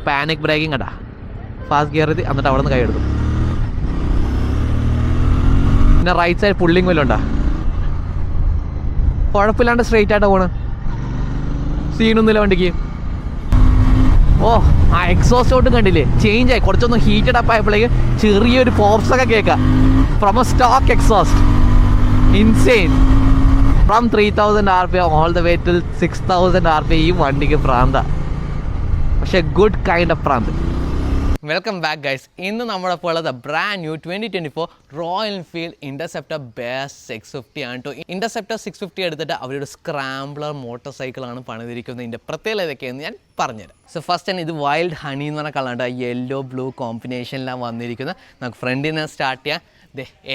Panic breaking കണ്ടാ, fast gear എത്തി എന്നിട്ട് അവിടെ നിന്ന് കൈ എടുക്കും. പിന്നെ റൈറ്റ് സൈഡ് പുള്ളിങ് വല്ലതും കുഴപ്പമില്ലാണ്ട് സ്ട്രെയിറ്റ് ആയിട്ടാണ് പോണ്, സീനൊന്നുമില്ല വണ്ടിക്ക്. ഓ ആ എക്സോസ്റ്റ് ഔട്ടും കണ്ടില്ലേ, ചേഞ്ച് ആയി, കുറച്ചൊന്ന് ഹീറ്റഡ് അപ്പ് ആയപ്പോഴേക്ക് ചെറിയൊരു പോപ്സ് ഒക്കെ കേൾക്കാം from A stock exhaust. Insane. From 3000 RPM all the way till 6000 RPM. ഈ വണ്ടിക്ക് പ്രാന്ത, പക്ഷെ good kind of Prant. Welcome back guys. ഇന്ന് നമ്മളപ്പോൾ ഉള്ളത് brand new 2024 royal Enfield interceptor base 650 ആണ് കേട്ടോ. ഇൻ്റർസെപ്റ്റർ 650 എടുത്തിട്ട് അവരുടെ സ്ക്രാംബ്ലർ മോട്ടോർ സൈക്കിളാണ് പണിതിരിക്കുന്നത്. ഇതിൻ്റെ പ്രത്യേകത ഏതൊക്കെയെന്ന് ഞാൻ പറഞ്ഞുതരാം. സോ ഫസ്റ്റ് തന്നെ ഇത് വൈൽഡ് ഹണി എന്ന് പറഞ്ഞ കളറുണ്ട്, യെല്ലോ ബ്ലൂ കോമ്പിനേഷനിലാണ് വന്നിരിക്കുന്നത്. നമുക്ക് ഫ്രണ്ടിൽ നിന്ന് സ്റ്റാർട്ട് ചെയ്യാം.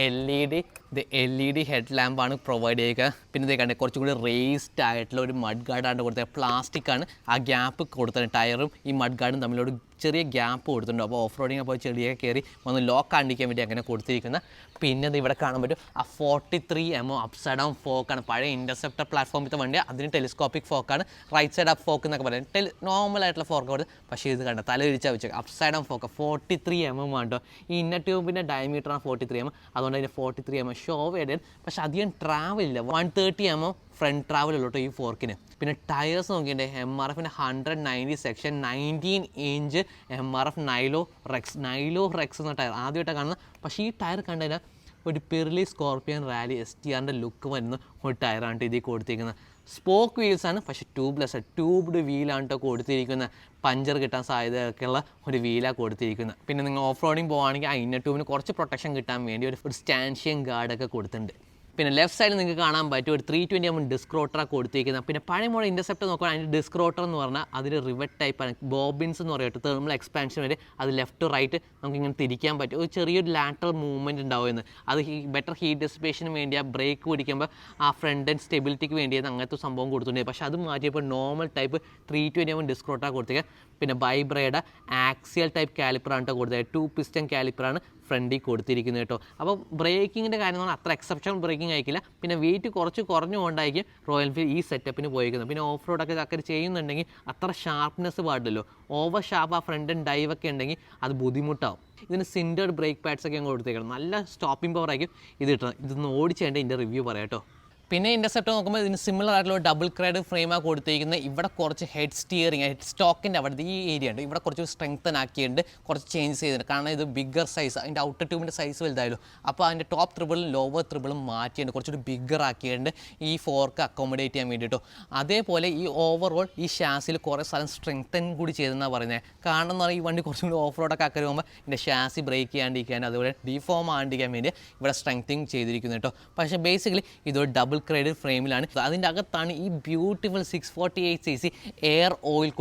എൽ ഇ ഡി ഹെഡ് ലാമ്പാണ് പ്രൊവൈഡ് ചെയ്യുക. പിന്നെ ഇതേ കണ്ടേ കുറച്ചും കൂടി റേസ്ഡ് ആയിട്ടുള്ള ഒരു മഡ് ഗാർഡാണ് കൊടുത്തത്. പ്ലാസ്റ്റിക് ആണ് ആ ഗ്യാപ്പ് കൊടുത്തത്. ടയറും ഈ മഡ് ഗാർഡും തമ്മിലൊരു ചെറിയ ഗ്യാപ്പ് കൊടുത്തിട്ടുണ്ട്. അപ്പോൾ ഓഫ് റോഡിങ് അപ്പോൾ ചെടിയൊക്കെ കയറി ഒന്ന് ലോക്ക് ആണ്ടിക്കാൻ വേണ്ടി അങ്ങനെ കൊടുത്തിരിക്കുന്നത്. പിന്നെ ഇവിടെ കാണാൻ പറ്റും ആ 43 mm അപ്സൈഡ് ഡൗൺ ഫോക്കാണ്. പഴയ ഇൻ്റർസെപ്റ്റർ പ്ലാറ്റ്ഫോമിലത്തെ വണ്ടി, അതിന് ടെലിസ്കോപ്പിക് ഫോക്കാണ്. റൈറ്റ് സൈഡ് അപ്പ് ഫോക്ക് എന്നൊക്കെ പറയുന്നത് നോർമൽ ആയിട്ടുള്ള ഫോർക്ക് കൊടുത്ത്. പക്ഷേ ഇത് കണ്ട തല തിരിച്ചാൽ വെച്ചേക്കാം, അപ്സൈഡ് ഡൗൺ ഫോക്ക് 43 mm ആണ് കേട്ടോ. ഈ ഇന്നർ ട്യൂബിൻ്റെ ഡയമീറ്ററാണ് 43 mm. അതുകൊണ്ട് അതിന് 43 mm ഷോ വേഡൻ. പക്ഷേ അധികം ട്രാവൽ ഇല്ല, 130 mm ഫ്രണ്ട് ട്രാവൽ ഉള്ളൂ കേട്ടോ ഈ ഫോർക്കിന്. പിന്നെ ടയേഴ്സ് നോക്കിയിട്ട് MRFിൻ്റെ 190 സെക്ഷൻ 19 ഇഞ്ച് MRF നൈലോ റെക്സ് എന്ന ടയർ ആദ്യമായിട്ടാണ് കാണുന്നത്. പക്ഷേ ഈ ടയർ കണ്ടതിനാൽ ഒരു പിർലി സ്കോർപ്പിയൻ റാലി STRൻ്റെ ലുക്ക് വരുന്ന ഒരു ടയറാണ് ഇതിൽ കൊടുത്തിരിക്കുന്നത്. സ്പോക്ക് വീൽസാണ്, പക്ഷേ ട്യൂബ്ഡ് വീലാണ് കേട്ടോ കൊടുത്തിരിക്കുന്നത്. പഞ്ചർ കിട്ടാൻ സാധ്യതയൊക്കെയുള്ള ഒരു വീലാണ് കൊടുത്തിരിക്കുന്നത്. പിന്നെ നിങ്ങൾ ഓഫ് റോഡിങ് പോകുകയാണെങ്കിൽ ആ ഇന്നർ ട്യൂബിന് കുറച്ച് പ്രൊട്ടക്ഷൻ കിട്ടാൻ വേണ്ടി ഒരു സ്റ്റാൻഷ്യൻ ഗാർഡൊക്കെ കൊടുത്തിട്ടുണ്ട്. പിന്നെ ലെഫ്റ്റ് സൈഡിൽ നിങ്ങൾക്ക് കാണാൻ പറ്റും ഒരു 320 mm ഡിസ്ക് റോട്ടറാണ് കൊടുത്തിരിക്കുന്നത്. പിന്നെ പഴയ മോഡൽ ഇൻ്റർസെപ്റ്റർ നോക്കുകയാൽ അതിൻ്റെ ഡിസ്ക് റോട്ടർ എന്ന് പറഞ്ഞാൽ അതിൽ റിവറ്റ് ടൈപ്പാണ്. ബോബിൻസ് എന്ന് പറയുന്നത് തെർമൽ എക്സ്പാൻഷൻ വരെ അത് ലെഫ്റ്റ് ടു റൈറ്റ് നമുക്കിങ്ങനെ തിരിക്കാൻ പറ്റും. ഒരു ചെറിയൊരു ലാറ്ററൽ മൂവ്മെൻറ്റ് ഉണ്ടാവുമെന്ന്. അത് ബെറ്റർ ഹീറ്റ് ഡിസിപ്പേഷന് വേണ്ടി ആ ബ്രേക്ക് പിടിക്കുമ്പോൾ ആ ഫ്രണ്ട് ആൻഡ് സ്റ്റെബിലിറ്റിക്ക് വേണ്ടി അങ്ങനത്തെ സംഭവം കൊടുത്തിട്ടുണ്ട്. പക്ഷേ അത് മാറ്റിയപ്പോൾ നോർമൽ ടൈപ്പ് 320 mm ഡിസ്ക് റോട്ടറാണ് കൊടുത്തിരിക്കുക. പിന്നെ ബൈബ്രയുടെ ആക്സിയൽ ടൈപ്പ് കാലിപ്പറാണ് കേട്ടോ കൊടുത്തത്. 2 piston കാലിപ്പറാണ് ഫ്രണ്ടിൽ കൊടുത്തിരിക്കുന്നത് കേട്ടോ. അപ്പോൾ ബ്രേക്കിങ്ങിൻ്റെ കാര്യം എന്ന് പറഞ്ഞാൽ അത്ര എക്സെപ്ഷണൽ ബ്രേക്കിംഗ് ആയിരിക്കില്ല. പിന്നെ വെയിറ്റ് കുറച്ച് കുറഞ്ഞുകൊണ്ടായിരിക്കും റോയൽ എൻഫീൽഡ് ഈ സെറ്റപ്പിന് പോയിരിക്കുന്നത്. പിന്നെ ഓഫ് റോഡൊക്കെ അക്കരെ ചെയ്യുന്നുണ്ടെങ്കിൽ അത്ര ഷാർപ്നെസ് പാടില്ലല്ലോ. ഓവർ ഷാർപ്പ് ആ ഫ്രണ്ട് ആൻഡ് ഡൈവ് ഒക്കെ ഉണ്ടെങ്കിൽ അത് ബുദ്ധിമുട്ടാവും. ഇതിന് സിൻഡേഡ് ബ്രേക്ക് പാഡ്സ് ഒക്കെ അങ്ങ് കൊടുത്തേക്കണം. നല്ല സ്റ്റോപ്പിംഗ് പവർ ആയിരിക്കും ഇത് കിട്ടണം. ഇതൊന്ന് ഓടിച്ചേണ്ട ഇതിൻ്റെ റിവ്യൂ പറയാം കേട്ടോ. പിന്നെ ഇൻ്റർസെപ്റ്റർ നോക്കുമ്പോൾ ഇതിന് സിമിലർ ആയിട്ടുള്ള ഡബിൾ ക്രൈഡ് ഫ്രെയിമാണ് കൊടുത്തിരിക്കുന്നത്. ഇവിടെ കുറച്ച് ഹെഡ് സ്റ്റോക്കിൻ്റെ അവിടുത്തെ ഈ ഏരിയ ഉണ്ട്, ഇവിടെ കുറച്ച് സ്ട്രെങ്തൻ ആക്കിയിട്ടുണ്ട്, കുറച്ച് ചേഞ്ച് ചെയ്തിട്ടുണ്ട്. കാരണം ഇത് ബിഗ്ഗർ സൈസ്, അതിൻ്റെ ഔട്ടർ ട്യൂബിൻ്റെ സൈസ് വലുതായല്ലോ. അപ്പോൾ അതിൻ്റെ ടോപ്പ് ത്രിബിളും ലോവർ ത്രിബിളും മാറ്റിയിട്ടുണ്ട്, കുറച്ചൊരു ബിഗ്ഗർ ആക്കിയിട്ടുണ്ട് ഈ ഫോർക്ക് അക്കോമഡേറ്റ് ചെയ്യാൻ വേണ്ടിയിട്ടോ. അതേപോലെ ഈ ഓവറോൾ ഈ ഷാസിൽ കുറേ സ്ഥലം സ്ട്രെങ്തൻ കൂടി ചെയ്തെന്നാണ് പറയുന്നത്. കാരണം എന്ന് പറഞ്ഞാൽ ഈ വണ്ടി കുറച്ചും കൂടി ഓഫ് റോഡൊക്കെ ആക്കി വരുമ്പോൾ ഇതിൻ്റെ ഷാസി ബ്രേക്ക് ചെയ്യാണ്ടിരിക്കാൻ, അതുപോലെ ഡിഫോം ആണ്ടിരിക്കാൻ വേണ്ടി ഇവിടെ സ്ട്രെങ്തനിങ് ചെയ്തിരിക്കുന്നു കേട്ടോ. പക്ഷേ ബേസിക്കലി ഇതൊരു ഡബിൾ ക്രൈഡ് ഫ്രെയിമിലാണ്. അതിൻ്റെ അകത്താണ് ഈ beautiful 648cc air oil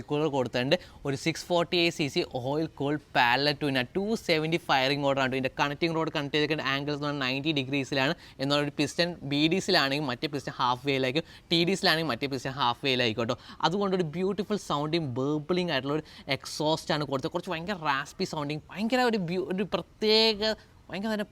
cooler കൊടുത്തിട്ടുണ്ട്. ഒരു 648cc oil cooled parallel two 270 firing ഓർഡറാണ്. ഇതിൻ്റെ കണക്റ്റിംഗ് റോഡ് കണക്ട് ചെയ്തിരിക്കുന്ന ആംഗിൾസ് എന്ന് പറഞ്ഞാൽ 90 ഡിഗ്രീസിലാണ്. എന്നാൽ ഒരു പിസ്റ്റൺ BDCയിലാണെങ്കിൽ മറ്റേ പിസ്റ്റൺ ഹാഫ് വേയിലായിരിക്കും, TDCയിലാണെങ്കിൽ മറ്റേ പിസ്റ്റൺ ഹാഫ് വേയിലായിരിക്കും കേട്ടോ. അതുകൊണ്ട് ഒരു ബ്യൂട്ടിഫുൾ സൗണ്ടിങ് ബേർബിളിംഗ് ആയിട്ടുള്ള ഒരു എക്സോസ്റ്റാണ് കൊടുത്തത്. കുറച്ച് ഭയങ്കര റാസ്പി സൗണ്ടിങ്, ഭയങ്കര ഒരു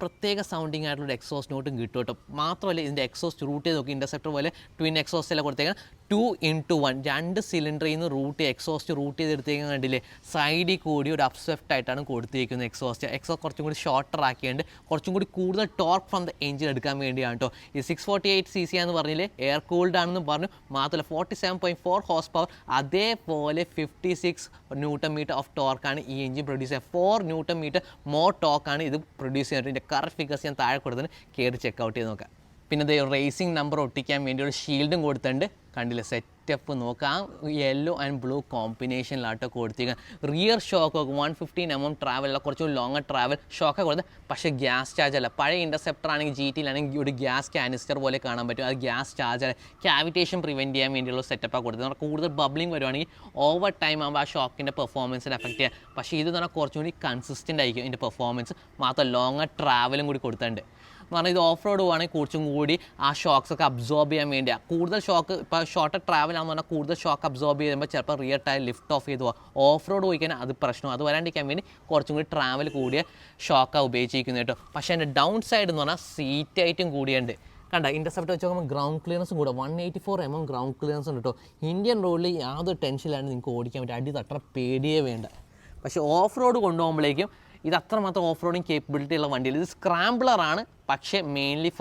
പ്രത്യേക സൗണ്ടിങ് ആയിട്ടുള്ള ഒരു എക്സോസ്റ്റ് നോട്ടും കിട്ടും കേട്ടോ. മാത്രമല്ല ഇതിൻ്റെ എക്സോസ്റ്റ് റൂട്ട് ചെയ്ത് നോക്കി ഇൻ്റർസെപ്റ്റർ പോലെ ട്വിൻ എക്സോസ്റ്റ് എല്ലാം കൊടുത്തേക്കാൻ 2x1 2 സിലിണ്ടറിൽ നിന്ന് എക്സോസ്റ്റ് റൂട്ട് ചെയ്തെടുത്തേക്കാൻ കണ്ടില്ലേ. സൈഡിൽ കൂടി ഒരു അപ്സ്വെഫ്റ്റ് ആയിട്ടാണ് കൊടുത്തിരിക്കുന്നത് എക്സോസ്റ്റ് കുറച്ചും കൂടി ഷോർട്ടർ ആക്കിയുണ്ട്, കുറച്ചും കൂടി കൂടുതൽ ടോർക്ക് ഫ്രം ദ എഞ്ചിൻ എടുക്കാൻ വേണ്ടിയാണ് കേട്ടോ. ഈ 648cc എന്ന് പറഞ്ഞില്ലേ, എയർ കൂൾഡ് ആണെന്ന് പറഞ്ഞു. മാത്രമല്ല 47.4 ഹോഴ്സ് പവർ, അതേപോലെ 56 Nm ഓഫ് ടോർക്കാണ് ഈ എഞ്ചിൻ പ്രൊഡ്യൂസ് ചെയ്യുക. 4 Nm മോർ ടോർക്കാണ് ഇത് പ്രൊഡ്യൂസ് ചെയ്യുന്നത്. ഇതിൻ്റെ കറക്റ്റ് ഫിഗേഴ്സ് ഞാൻ താഴെ കൊടുത്തതിന് കയറി ചെക്കൗട്ട് ചെയ്ത് നോക്കാം. പിന്നെ ഇത് റേസിംഗ് നമ്പർ ഒട്ടിക്കാൻ വേണ്ടി ഒരു ഷീൽഡും കൊടുത്തിട്ടുണ്ട്. കണ്ടില്ല സെറ്റപ്പ് നോക്കാം. യെല്ലോ ആൻഡ് ബ്ലൂ കോമ്പിനേഷനിലാട്ടോ കൊടുത്തിരിക്കുക. റിയർ ഷോക്ക് 115 mm ട്രാവലുള്ള കുറച്ച് ലോങ്ങർ ട്രാവൽ ഷോക്കൊക്കെ കൊടുത്തത്. പക്ഷേ ഗ്യാസ് ചാർജ് അല്ല. പഴയ ഇൻ്റർസെപ്റ്റർ ആണെങ്കിൽ GTയിലാണെങ്കിൽ ഒരു ഗ്യാസ് കാനിസ്റ്റർ പോലെ കാണാൻ പറ്റും. അത് ഗ്യാസ് ചാർജ് അല്ല, ക്യാവിറ്റേഷൻ പ്രിവെൻറ്റ് ചെയ്യാൻ വേണ്ടിയുള്ള സെറ്റപ്പാണ് കൊടുത്തത്. നമ്മൾ കൂടുതൽ ബബ്ലിംഗ് വരുവാണെങ്കിൽ ഓവർ ടൈം ആകുമ്പോൾ ആ ഷോക്കിൻ്റെ പെർഫോമൻസിനെ എഫക്റ്റ് ചെയ്യാം. പക്ഷേ ഇത് പറഞ്ഞാൽ കുറച്ചും കൂടി കൺസിസ്റ്റൻ്റ് ആയിരിക്കും ഇതിൻ്റെ പെർഫോമൻസ്. മാത്രം ലോങ്ങർ ട്രാവലും കൂടി കൊടുത്തിട്ടുണ്ട്. എന്ന് പറഞ്ഞാൽ ഇത് ഓഫ് റോഡ് പോകുകയാണെങ്കിൽ കുറച്ചും കൂടി ആ ഷോക്സൊക്കെ അബ്സോർബ് ചെയ്യാൻ വേണ്ടിയാണ്. കൂടുതൽ ഷോക്ക് ഇപ്പോൾ ഷോർട്ടർ ട്രാവൽ ആണെന്ന് പറഞ്ഞാൽ കൂടുതൽ ഷോക്ക് അബ്സോർബ് ചെയ്യുമ്പോൾ ചിലപ്പോൾ റിയർ ടയർ ലിഫ്റ്റ് ഓഫ് ചെയ്ത് പോകാം. ഓഫ് റോഡ് പോയി കഴിഞ്ഞാൽ അത് പ്രശ്നം. അത് വരാണ്ടിരിക്കാൻ വേണ്ടി കുറച്ചും കൂടി ട്രാവൽ കൂടിയ ഷോക്കാണ് ഉപയോഗിച്ചിരിക്കുന്നത് കേട്ടോ. പക്ഷേ അതിൻ്റെ ഡൗൺ സൈഡ് എന്ന് പറഞ്ഞാൽ സീറ്റ് ഹൈറ്റും കൂടിയുണ്ട്. കണ്ട ഇൻ്റർസെപ്റ്റർ വെച്ച് നോക്കുമ്പോൾ ഗ്രൗണ്ട് ക്ലിയറൻസും കൂടെ 184 mm ഗ്രൗണ്ട് ക്ലിയറൻസ് ഉണ്ട് കേട്ടോ. ഇന്ത്യൻ റോഡിൽ യാതൊരു ടെൻഷനിലാണ് നിങ്ങൾക്ക് ഓടിക്കാൻ പറ്റും, അടി തട്ട പേടിയേ വേണ്ട. പക്ഷേ ഓഫ് റോഡ് കൊണ്ടുപോകുമ്പോഴേക്കും ഇത് അത്രമാത്രം ഓഫ് റോഡിങ് കേപ്പബിലിറ്റി ഉള്ള വണ്ടിയിൽ ഇത് സ്ക്രാമ്പിളറാണ്, പക്ഷേ മെയിൻലി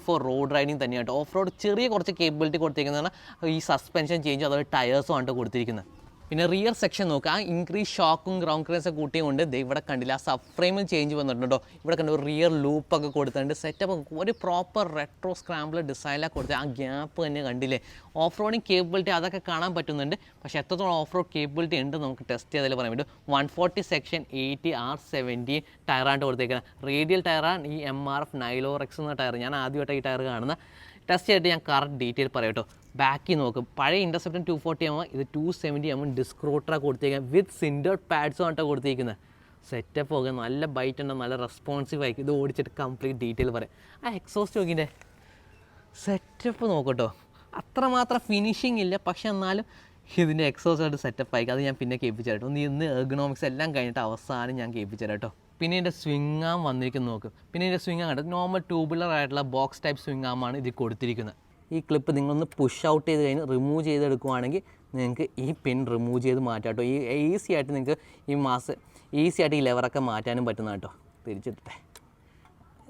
ഫോർ റോഡ് റൈഡിങ് തന്നെയാണ്. ഓഫ് റോഡ് ചെറിയ കുറച്ച് കേപ്പബിലിറ്റി കൊടുത്തിരിക്കുന്നതാണ് ഈ സസ്പെൻഷൻ ചേഞ്ച് അതുപോലെ ടയേഴ്സും ആണ് കൊടുത്തിരിക്കുന്നത്. പിന്നെ റിയർ സെക്ഷൻ നോക്കുക, ആ ഇൻക്രീസ് ഷോക്കും ഗ്രൗണ്ട് ക്ലിയറൻസൊക്കെ കൂട്ടിയുകൊണ്ട് ഇവിടെ കണ്ടില്ല ആ സബ് ഫ്രെയിമിൽ ചേഞ്ച് വന്നിട്ടുണ്ടോ. ഇവിടെ കണ്ട ഒരു റിയർ ലൂപ്പൊക്കെ കൊടുത്തിട്ടുണ്ട്, സെറ്റപ്പ് ഒരു പ്രോപ്പർ റെട്രോ സ്ക്രാമ്പിൾ ഡിസൈനിലാണ് കൊടുത്തത്. ആ ഗ്യാപ്പ് തന്നെ കണ്ടില്ലേ. ഓഫ് റോഡിങ് കേപ്പബിലിറ്റി അതൊക്കെ കാണാൻ പറ്റുന്നുണ്ട്, പക്ഷേ എത്രത്തോളം ഓഫ് റോഡ് കേപ്പബിലിറ്റി ഉണ്ട് നമുക്ക് ടെസ്റ്റ് ചെയ്താലേ പറയാൻ പറ്റും. 140 സെക്ഷൻ 80 R17 ടയറാണ് കൊടുത്തേക്കുന്നത്. റേഡിയൽ ടയറാണ് ഈ MRF നൈലോറെക്സ് എന്ന ടയർ. ഞാൻ ആദ്യമായിട്ട് ഈ ടയർ കാണുന്ന. ടെസ്റ്റ് ചെയ്തിട്ട് ഞാൻ കറക്റ്റ് ഡീറ്റെയിൽ പറയാം കേട്ടോ. ബാക്കിൽ നോക്കും, പഴയ ഇൻ്റർസെപ്റ്റർ 240 mm, ഇത് 270 mm ഡിസ്ക് റോട്ടറാണ് കൊടുത്തേക്കുന്നത് വിത്ത് സിൻഡർ പാഡ്സും ആയിട്ടാണ് കൊടുത്തേക്കുന്നത്. സെറ്റപ്പ് ഒക്കെ നല്ല ബൈറ്റ് ഉണ്ട്, നല്ല റെസ്പോൺസീവ് ആയിരിക്കും. ഇത് ഓടിച്ചിട്ട് കംപ്ലീറ്റ് ഡീറ്റെയിൽ പറയാം. ആ എക്സോസ്റ്റ് നോക്കിൻ്റെ സെറ്റപ്പ് നോക്കട്ടോ, അത്രമാത്രം ഫിനിഷിങ് ഇല്ല, പക്ഷെ എന്നാലും ഇതിൻ്റെ എക്സോസ്റ്റ് സെറ്റപ്പ് ആയിരിക്കും. അത് ഞാൻ പിന്നെ കേൾപ്പിച്ചു കേട്ടോ. ഇന്ന് എർഗണോമിക്സ് എല്ലാം കഴിഞ്ഞിട്ട് അവസാനം ഞാൻ കേൾപ്പിച്ചു കേട്ടോ. പിന്നെ ഇതിൻ്റെ സ്വിങ് ആം വന്നിരിക്കുന്നത് നോക്കും. പിന്നെ ഇതിൻ്റെ സ്വിങ് ആം കണ്ടത് നോർമൽ ട്യൂബുലർ ആയിട്ടുള്ള ബോക്സ് ടൈപ്പ് സ്വിങ് ആമാണ് ഇതിൽ കൊടുത്തിരിക്കുന്നത്. ഈ ക്ലിപ്പ് നിങ്ങളൊന്ന് പുഷ് ഔട്ട് ചെയ്ത് കഴിഞ്ഞ് റിമൂവ് ചെയ്തെടുക്കുവാണെങ്കിൽ നിങ്ങൾക്ക് ഈ പിൻ റിമൂവ് ചെയ്ത് മാറ്റാം കേട്ടോ. ഈ ഈസി ആയിട്ട് നിങ്ങൾക്ക് ഈസി ആയിട്ട് ഈ ലെവറൊക്കെ മാറ്റാനും പറ്റുന്ന കേട്ടോ. തിരിച്ചിട്ടെ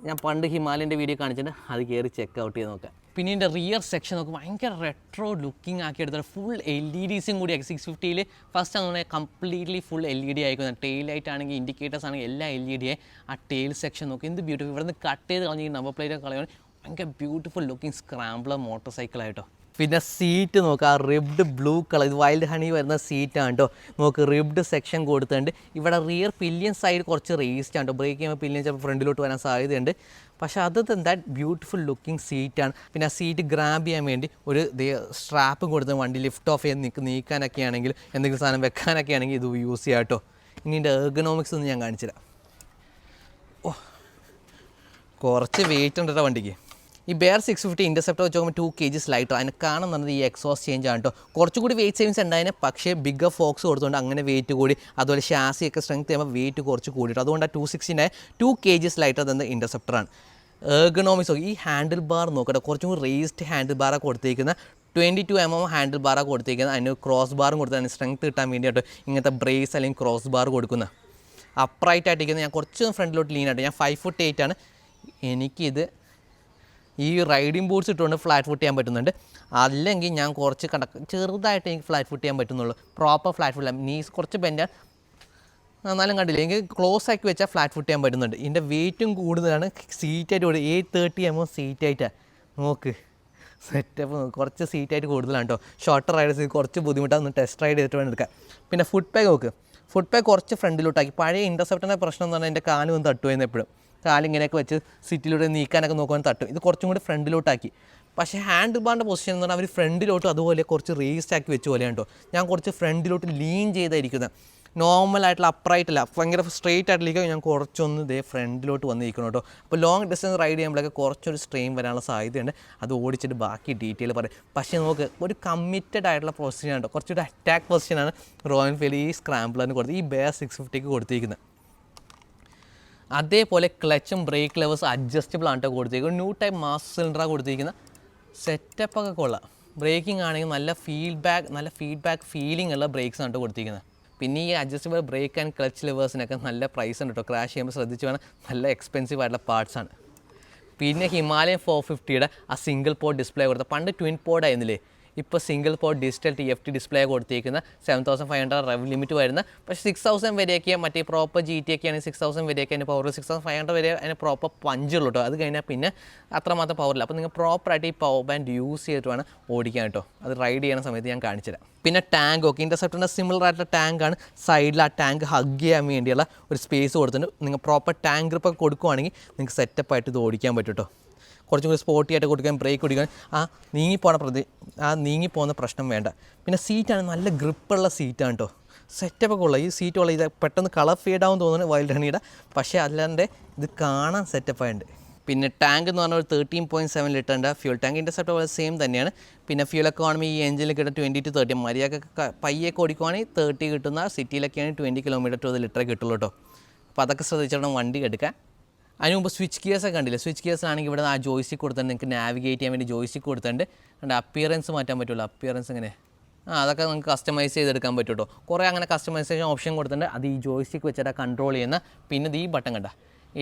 ഞാൻ പണ്ട് ഹിമാലയൻ്റെ വീഡിയോ കാണിച്ചിട്ട് അത് കയറി ചെക്ക് ഔട്ട് ചെയ്ത് നോക്കാം. പിന്നെ ഇതിൻ്റെ റിയർ സെക്ഷൻ നോക്കും, ഭയങ്കര റെട്രോ ലുക്കിംഗ് ആക്കി എടുത്തിട്ട് ഫുൾ LEDസും കൂടി 650ൽ ഫസ്റ്റ് അങ്ങനെ കംപ്ലീറ്റ്ലി ഫുൾ LED ആയിരിക്കുന്നത്. ടെയിൽ ലൈറ്റ് ആണെങ്കിൽ ഇൻഡിക്കേറ്റേഴ്സ് ആണെങ്കിൽ എല്ലാം LED ആയി. ആ ടെയിൽ സെക്ഷൻ നോക്കി എന്ത് ബ്യൂട്ടിഫുൾ. ഇവിടെ നിന്ന് കട്ട് ചെയ്ത് കളഞ്ഞ് നമ്പർ പ്ലേറ്റ് കളയുകയാണ്. ഭയങ്കര ബ്യൂട്ടിഫുൾ ലുക്കിംഗ് സ്ക്രാമ്പിളർ മോട്ടോർ സൈക്കിളായിട്ടോ. പിന്നെ സീറ്റ് നോക്കുക, ആ റിബ്ഡ് ബ്ലൂ കളർ, ഇത് വൈൽഡ് ഹണി വരുന്ന സീറ്റാണ് കേട്ടോ. നോക്ക് റിബ്ഡ് സെക്ഷൻ കൊടുത്തിട്ടുണ്ട്. ഇവിടെ റിയർ പില്യൻ സൈഡ് കുറച്ച് റേസ്റ്റ് ആണ് കേട്ടോ. ബ്രേക്ക് ചെയ്യുമ്പോൾ പില്യൻ ചിലപ്പോൾ ഫ്രണ്ടിലോട്ട് വരാൻ സാധ്യതയുണ്ട്. പക്ഷേ അത് ദാറ്റ് ബ്യൂട്ടിഫുൾ ലുക്കിംഗ് സീറ്റാണ്. പിന്നെ ആ സീറ്റ് ഗ്രാബ് ചെയ്യാൻ വേണ്ടി ഒരു സ്ട്രാപ്പും കൊടുത്ത് വണ്ടി ലിഫ്റ്റ് ഓഫ് ചെയ്ത് നീക്കാനൊക്കെ ആണെങ്കിൽ എന്തെങ്കിലും സാധനം വെക്കാനൊക്കെ ആണെങ്കിൽ ഇത് യൂസ് ചെയ്യാം കേട്ടോ. ഇനി ഇതിൻ്റെ എർഗണോമിക്സ് ഒന്ന് ഞാൻ കാണിച്ചുതരാം. കുറച്ച് വെയിറ്റ് ഉണ്ട് കേട്ടോ വണ്ടിക്ക്. ഈ ബെയർ 650 ഇൻ്റർസെപ്റ്റർ വെച്ച് നോക്കുമ്പോൾ 2 kg ലൈറ്റർ. അതിന് കാണുന്നത് ഈ എക്സോസ്റ്റ് ചേഞ്ച് ആണ് കേട്ടോ. കുറച്ചുകൂടി വെയിറ്റ് സേവിങ്സ് ഉണ്ടായതിന്, പക്ഷേ ബിഗ്ഗർ ഫോക്സ് കൊടുത്തുകൊണ്ട് അങ്ങനെ വെയിറ്റ് കൂടി. അതുപോലെ ഷാസിയൊക്കെ സ്ട്രെങ്ത് ചെയ്യുമ്പോൾ വെയിറ്റ് കുറച്ച് കൂടിയിട്ട് അതുകൊണ്ട് 260 2 kg ലൈറ്റർ തന്നെ ഇൻ്റർസെപ്റ്ററാണ്. എർഗണോമിക്സ് ഈ ഹാൻഡിൽ ബാർ നോക്കട്ടെ, കുറച്ചും കൂടി റേസ്ഡ് ഹാൻഡിൽ ബാറാണ് കൊടുത്തിരിക്കുന്നത്. 22 mm ഹാൻഡിൽ ബാറാണ് കൊടുത്തിരിക്കുന്നത്. അതിന് ക്രോസ് ബാറും കൊടുത്ത് അതിന് സ്ട്രെങ്ത് കിട്ടാൻ വേണ്ടിയിട്ട് ഇങ്ങനത്തെ ബ്രേസ് അല്ലെങ്കിൽ ക്രോസ് ബാർ കൊടുക്കുന്നത്. അപ്രൈറ്റ് ആയിട്ടിരിക്കുന്നത് ഞാൻ കുറച്ച് ഫ്രണ്ടിലോട്ട് ലീൻ ആയിട്ട്. ഞാൻ 5'8" ആണ്. എനിക്കിത് ഈ റൈഡിങ് ബൂട്ട്സ് ഇട്ടുകൊണ്ട് ഫ്ലാറ്റ് ഫുട്ട് ചെയ്യാൻ പറ്റുന്നുണ്ട്. അല്ലെങ്കിൽ ഞാൻ കുറച്ച് ചെറുതായിട്ട് എനിക്ക് ഫ്ലാറ്റ് ഫുട്ട് ചെയ്യാൻ പറ്റുന്നുള്ളൂ. പ്രോപ്പർ ഫ്ലാറ്റ് ഫുട്ട് നീസ് കുറച്ച് ബെൻഡ് എന്നാലും കണ്ടില്ല, എനിക്ക് ക്ലോസ് ആക്കി വെച്ചാൽ ഫ്ലാറ്റ് ഫുട്ട് ചെയ്യാൻ പറ്റുന്നുണ്ട്. ഇതിൻ്റെ വെയിറ്റും കൂടുതലാണ്. സീറ്റായിട്ട് കൊടുക്കും 830 mm സീറ്റായിട്ടാണ്. നോക്ക് സെറ്റപ്പ് കുറച്ച് സീറ്റായിട്ട് കൂടുതലാണ് കേട്ടോ. ഷോർട്ടർ റൈഡേഴ്സ് കുറച്ച് ബുദ്ധിമുട്ടാണ്. ഒന്ന് ടെസ്റ്റ് റൈഡ് ചെയ്തിട്ട് വേണം എടുക്കാം. പിന്നെ ഫുഡ് പാക്ക് നോക്ക്, ഫുഡ് പാക്ക് കുറച്ച് ഫ്രണ്ടിലോട്ടാക്കി. പഴയ ഇൻ്റർസെപ്റ്ററിൻ്റെ പ്രശ്നം എന്ന് പറഞ്ഞാൽ എൻ്റെ കാല് വന്ന് തട്ടുമായിരുന്നു എപ്പോഴും. കാലിങ്ങനെയൊക്കെ വെച്ച് സിറ്റിയിലൂടെ നീക്കാനൊക്കെ നോക്കുവാൻ തട്ടും. ഇത് കുറച്ചും കൂടി ഫ്രണ്ടിലോട്ടാക്കി. പക്ഷേ ഹാൻഡിൽ ബാറിൻ്റെ പൊസിഷൻ എന്ന് പറഞ്ഞാൽ അവർ ഫ്രണ്ടിലോട്ടും അതുപോലെ കുറച്ച് റേസ്റ്റ് ആക്കി വെച്ച് പോലെയാണ് കേട്ടോ. ഞാൻ കുറച്ച് ഫ്രണ്ടിലോട്ട് ലീൻ ചെയ്തായിരിക്കുന്നത്. നോർമലായിട്ടുള്ള അപ്രൈറ്റല്ല, ഭയങ്കര സ്ട്രെയിറ്റ് ആയിട്ടിലേക്ക് ഞാൻ കുറച്ചൊന്ന് ഫ്രണ്ടിലോട്ട് വന്നിരിക്കണം കേട്ടോ. അപ്പോൾ ലോങ് ഡിസ്റ്റൻസ് റൈഡ് ചെയ്യുമ്പോഴൊക്കെ കുറച്ചൊരു സ്ട്രെയിൻ വരാനുള്ള സാധ്യതയുണ്ട്. അത് ഓടിച്ചിട്ട് ബാക്കി ഡീറ്റെയിൽ പറയും. പക്ഷേ നമുക്ക് ഒരു കമ്മിറ്റഡ് ആയിട്ടുള്ള പൊസിഷനാണ് കേട്ടോ. കുറച്ചൊരു അറ്റാക്ക് പൊസിഷനാണ് റോയൽ എൻഫീൽഡ് ഈ സ്ക്രാമ്പിളറിന് കൊടുത്ത് ഈ ബെയർ 650ക്ക് കൊടുത്തിരിക്കുന്നത്. അതേപോലെ ക്ലച്ചും ബ്രേക്ക് ലെവേഴ്സ് അഡ്ജസ്റ്റബിൾ ആണ് കേട്ടോ കൊടുത്തിരിക്കുന്നത്. ന്യൂ ടൈപ്പ് മാസ് സിലിണ്ടറാണ് കൊടുത്തിരിക്കുന്നത്. സെറ്റപ്പൊക്കെ കൊള്ളാം. ബ്രേക്കിംഗ് ആണെങ്കിൽ നല്ല ഫീഡ്ബാക്ക് ഫീലിംഗ് ഉള്ള ബ്രേക്സ് ആണ് കേട്ടോ കൊടുത്തിരിക്കുന്നത്. പിന്നെ ഈ അഡ്ജസ്റ്റബിൾ ബ്രേക്ക് ആൻഡ് ക്ലച്ച് ലിവേഴ്സിനൊക്കെ നല്ല പ്രൈസ് ഉണ്ട് കേട്ടോ. ക്രാഷ് ചെയ്യുമ്പോൾ ശ്രദ്ധിച്ച് വേണം, നല്ല എക്സ്പെൻസീവ് ആയിട്ടുള്ള പാർട്സാണ്. പിന്നെ ഹിമാലയൻ 450യുടെ ആ സിംഗിൾ പോർട്ട് ഡിസ്പ്ലേ കൊടുത്ത, പണ്ട് ട്വിൻ പോർട്ട് ആയിരുന്നില്ലേ, ഇപ്പോൾ single port digital TFT display കൊടുത്തിരിക്കുന്ന 7500 റെവ് ലിമിറ്റ് വരുന്ന. പക്ഷേ 6000 വരെയൊക്കെ മറ്റേ പ്രോപ്പർ GT ഒക്കെ ആണെങ്കിൽ 6000 വരെയൊക്കെ അതിന് പവർ 6500 വരെ അതിന് പ്രോപ്പർ പഞ്ചുള്ളൂ കേട്ടോ. അത് കഴിഞ്ഞാൽ പിന്നെ അത്രമാത്രം പവറില്ല. അപ്പോൾ നിങ്ങൾ പ്രോപ്പറായിട്ട് ഈ പവർ ബാൻഡ് യൂസ് ചെയ്തിട്ട് വേണം ഓടിക്കാൻ കേട്ടോ. അത് റൈഡ് ചെയ്യുന്ന സമയത്ത് ഞാൻ കാണിച്ചുതരാം. പിന്നെ ടാങ്ക് ഒക്കെ ഇൻ്റർസെപ്റ്ററിൻ്റെ സിമിലർ ആയിട്ടുള്ള ടാങ്കാണ്. സൈഡിൽ ആ ടാങ്ക് ഹഗ് ചെയ്യാൻ വേണ്ടിയുള്ള ഒരു സ്പേസ് കൊടുത്തിട്ടുണ്ട്. നിങ്ങൾ പ്രോപ്പർ ടാങ്ക് ഗ്രിപ്പൊക്കെ കൊടുക്കുവാണെങ്കിൽ നിങ്ങൾക്ക് സെറ്റപ്പായിട്ട് ഇത് ഓടിക്കാൻ പറ്റും കേട്ടോ. കുറച്ചും കൂടി സ്പോർട്ടി ആയിട്ട് കൊടുക്കാൻ, ബ്രേക്ക് കൊടുക്കാൻ നീങ്ങിപ്പോകുന്ന പ്രശ്നം വേണ്ട. പിന്നെ സീറ്റാണ് നല്ല ഗ്രിപ്പുള്ള സീറ്റാണ് കേട്ടോ. സെറ്റപ്പൊക്കെ ഉള്ള ഈ സീറ്റുള്ള ഇത് പെട്ടെന്ന് കളർ ഫീഡാവും തോന്നുന്നു വൈൽഡ് ഹണിയുടെ. പക്ഷേ അല്ലാണ്ട് ഇത് കാണാൻ സെറ്റപ്പായിട്ടുണ്ട്. പിന്നെ ടാങ്ക് എന്ന് പറഞ്ഞാൽ ഒരു 13.7 ലിറ്ററിൻ്റെ ഫ്യൂൽ ടാങ്ക്. ഇൻ്റർസെപ്റ്റർ പോലെ സെയിം തന്നെയാണ്. പിന്നെ ഫ്യൂൽ എക്കോണമി ഈ എഞ്ചിനിൽ കിട്ടുന്ന 20 to 30. മര്യാദയൊക്കെ പയ്യൊക്കെ ഓടിക്കുവാണെങ്കിൽ 30 കിട്ടുന്ന, സിറ്റിയിലൊക്കെയാണെങ്കിൽ 20 km to the ലിറ്ററേ കിട്ടുള്ളൂ കേട്ടോ. അപ്പോൾ അതൊക്കെ ശ്രദ്ധിച്ചിടണം വണ്ടി എടുക്കാൻ. അതിന് മുമ്പ് സ്വിച്ച് ഗിയേഴ്സൊക്കെ കണ്ടില്ല. സ്വിച്ച് ഗിയേഴ്സിലാണെങ്കിൽ ഇവിടെ ആ ജോയ്സ്റ്റിക്ക് കൊടുത്തിട്ടുണ്ട്, നിങ്ങൾക്ക് നാവിഗേറ്റ് ചെയ്യാൻ വേണ്ടി ജോയ്സ്റ്റിക്ക് കൊടുത്തിട്ടുണ്ട്. കണ്ട് അപ്പിയറൻസ് മാറ്റാൻ പറ്റുമല്ലോ, അപ്പിയറൻസ് ഇങ്ങനെ അതൊക്കെ നിങ്ങൾക്ക് കസ്റ്റമൈസ് ചെയ്തെടുക്കാൻ പറ്റും കേട്ടോ. കുറേ അങ്ങനെ കസ്റ്റമൈസേഷൻ ഓപ്ഷൻ കൊടുത്തിട്ടുണ്ട്. അത് ഈ ജോയ്സ്റ്റിക്ക് വെച്ചിട്ട് കൺട്രോൾ ചെയ്യുന്ന. പിന്നെ ഈ ബട്ടൺ കണ്ട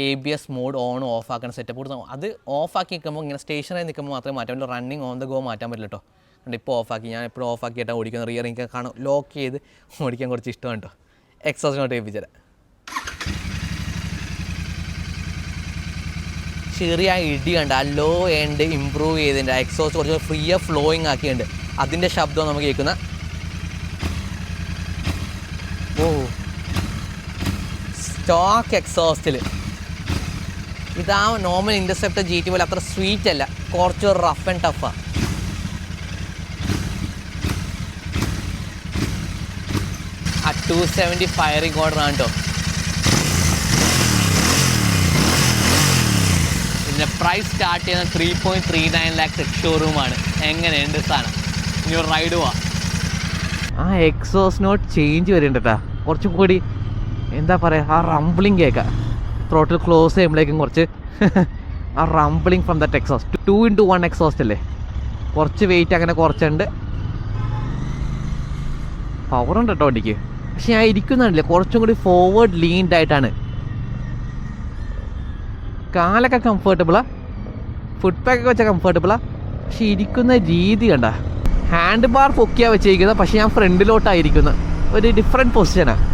ABS മോഡ് ഓൺ ഓഫ് ആക്കുന്ന സെറ്റപ്പ് കൊടുത്താൽ അത് ഓഫാക്കി നിൽക്കുമ്പോൾ ഇങ്ങനെ സ്റ്റേഷനായി നിൽക്കുമ്പോൾ മാത്രമേ മാറ്റാൻ പറ്റുള്ളൂ. റണ്ണിങ് ഓൺ ദ ഗോ മാറ്റാൻ പറ്റില്ല കേട്ടോ. കണ്ട് ഇപ്പോൾ ഓഫാക്കി, ഞാൻ എപ്പോഴും ഓഫാക്കിയിട്ടാണ് ഓടിക്കുന്നത്. റിയർ എനിക്ക് കാണും ലോക്ക് ചെയ്ത് ഓടിക്കാൻ കുറച്ച് ഇഷ്ടമാണ് കേട്ടോ. എക്സോസിനോട്ട് ഏൽപ്പിച്ചുതരാം. ചെറിയ ഇടി കണ്ട ആ ലോ എൻഡ് ഇമ്പ്രൂവ് ചെയ്തിട്ടുണ്ട്. എക്സോസ് കുറച്ച് ഫ്രീ ഫ്ലോയിങ് ആക്കിയിട്ടുണ്ട്. അതിൻ്റെ ശബ്ദം നമുക്ക് കേൾക്കുന്ന. ഓ സ്റ്റോക്ക് എക്സോസ്റ്റിൽ ഇതാ നോർമൽ ഇൻ്റർസെപ്റ്റർ GT പോലെ അത്ര സ്വീറ്റ് അല്ല, കുറച്ച് റഫ് ആൻഡ് ടഫാണ്. ആ 270 ഫയറിംഗ് ഓർഡറാണ് കേട്ടോ. ഇതിൻ്റെ പ്രൈസ് സ്റ്റാർട്ട് ചെയ്യുന്നത് 3.39 lakhs ഷോറൂമാണ്. എങ്ങനെയുണ്ട് സാധനം? ഇനി ഒരു റൈഡ് പോവാം. ആ എക്സോസ് നോട്ട് ചേഞ്ച് വരുന്നുണ്ട് കേട്ടോ. കുറച്ചും കൂടി എന്താ പറയുക, ആ റംബ്ലിങ് കേൾക്കാം. ത്രോട്ടിൽ ക്ലോസ് ചെയ്യുമ്പോഴേക്കും കുറച്ച് ആ rumbling from that exhaust. 2-in-1 exhaust അല്ലേ, കുറച്ച് വെയിറ്റ് അങ്ങനെ കുറച്ചുണ്ട്. പവറുണ്ട് കേട്ടോ വണ്ടിക്ക്. പക്ഷെ ഞാൻ ഇരിക്കുന്നില്ല, കുറച്ചും കൂടി ഫോർവേഡ് ലീൻഡ് ആയിട്ടാണ്. കാലൊക്കെ കംഫർട്ടബിളാണ്, ഫുഡ് പാക്കൊക്കെ വെച്ചാൽ കംഫർട്ടബിളാണ്. പക്ഷെ ഇരിക്കുന്ന രീതി കണ്ട, ഹാൻഡ് ബാർ പൊക്കിയാണ് വെച്ചിരിക്കുന്നത്. പക്ഷെ ഞാൻ ഫ്രണ്ടിലോട്ടായിരിക്കുന്നത്, ഒരു ഡിഫറെൻറ്റ് പൊസിഷനാണ്.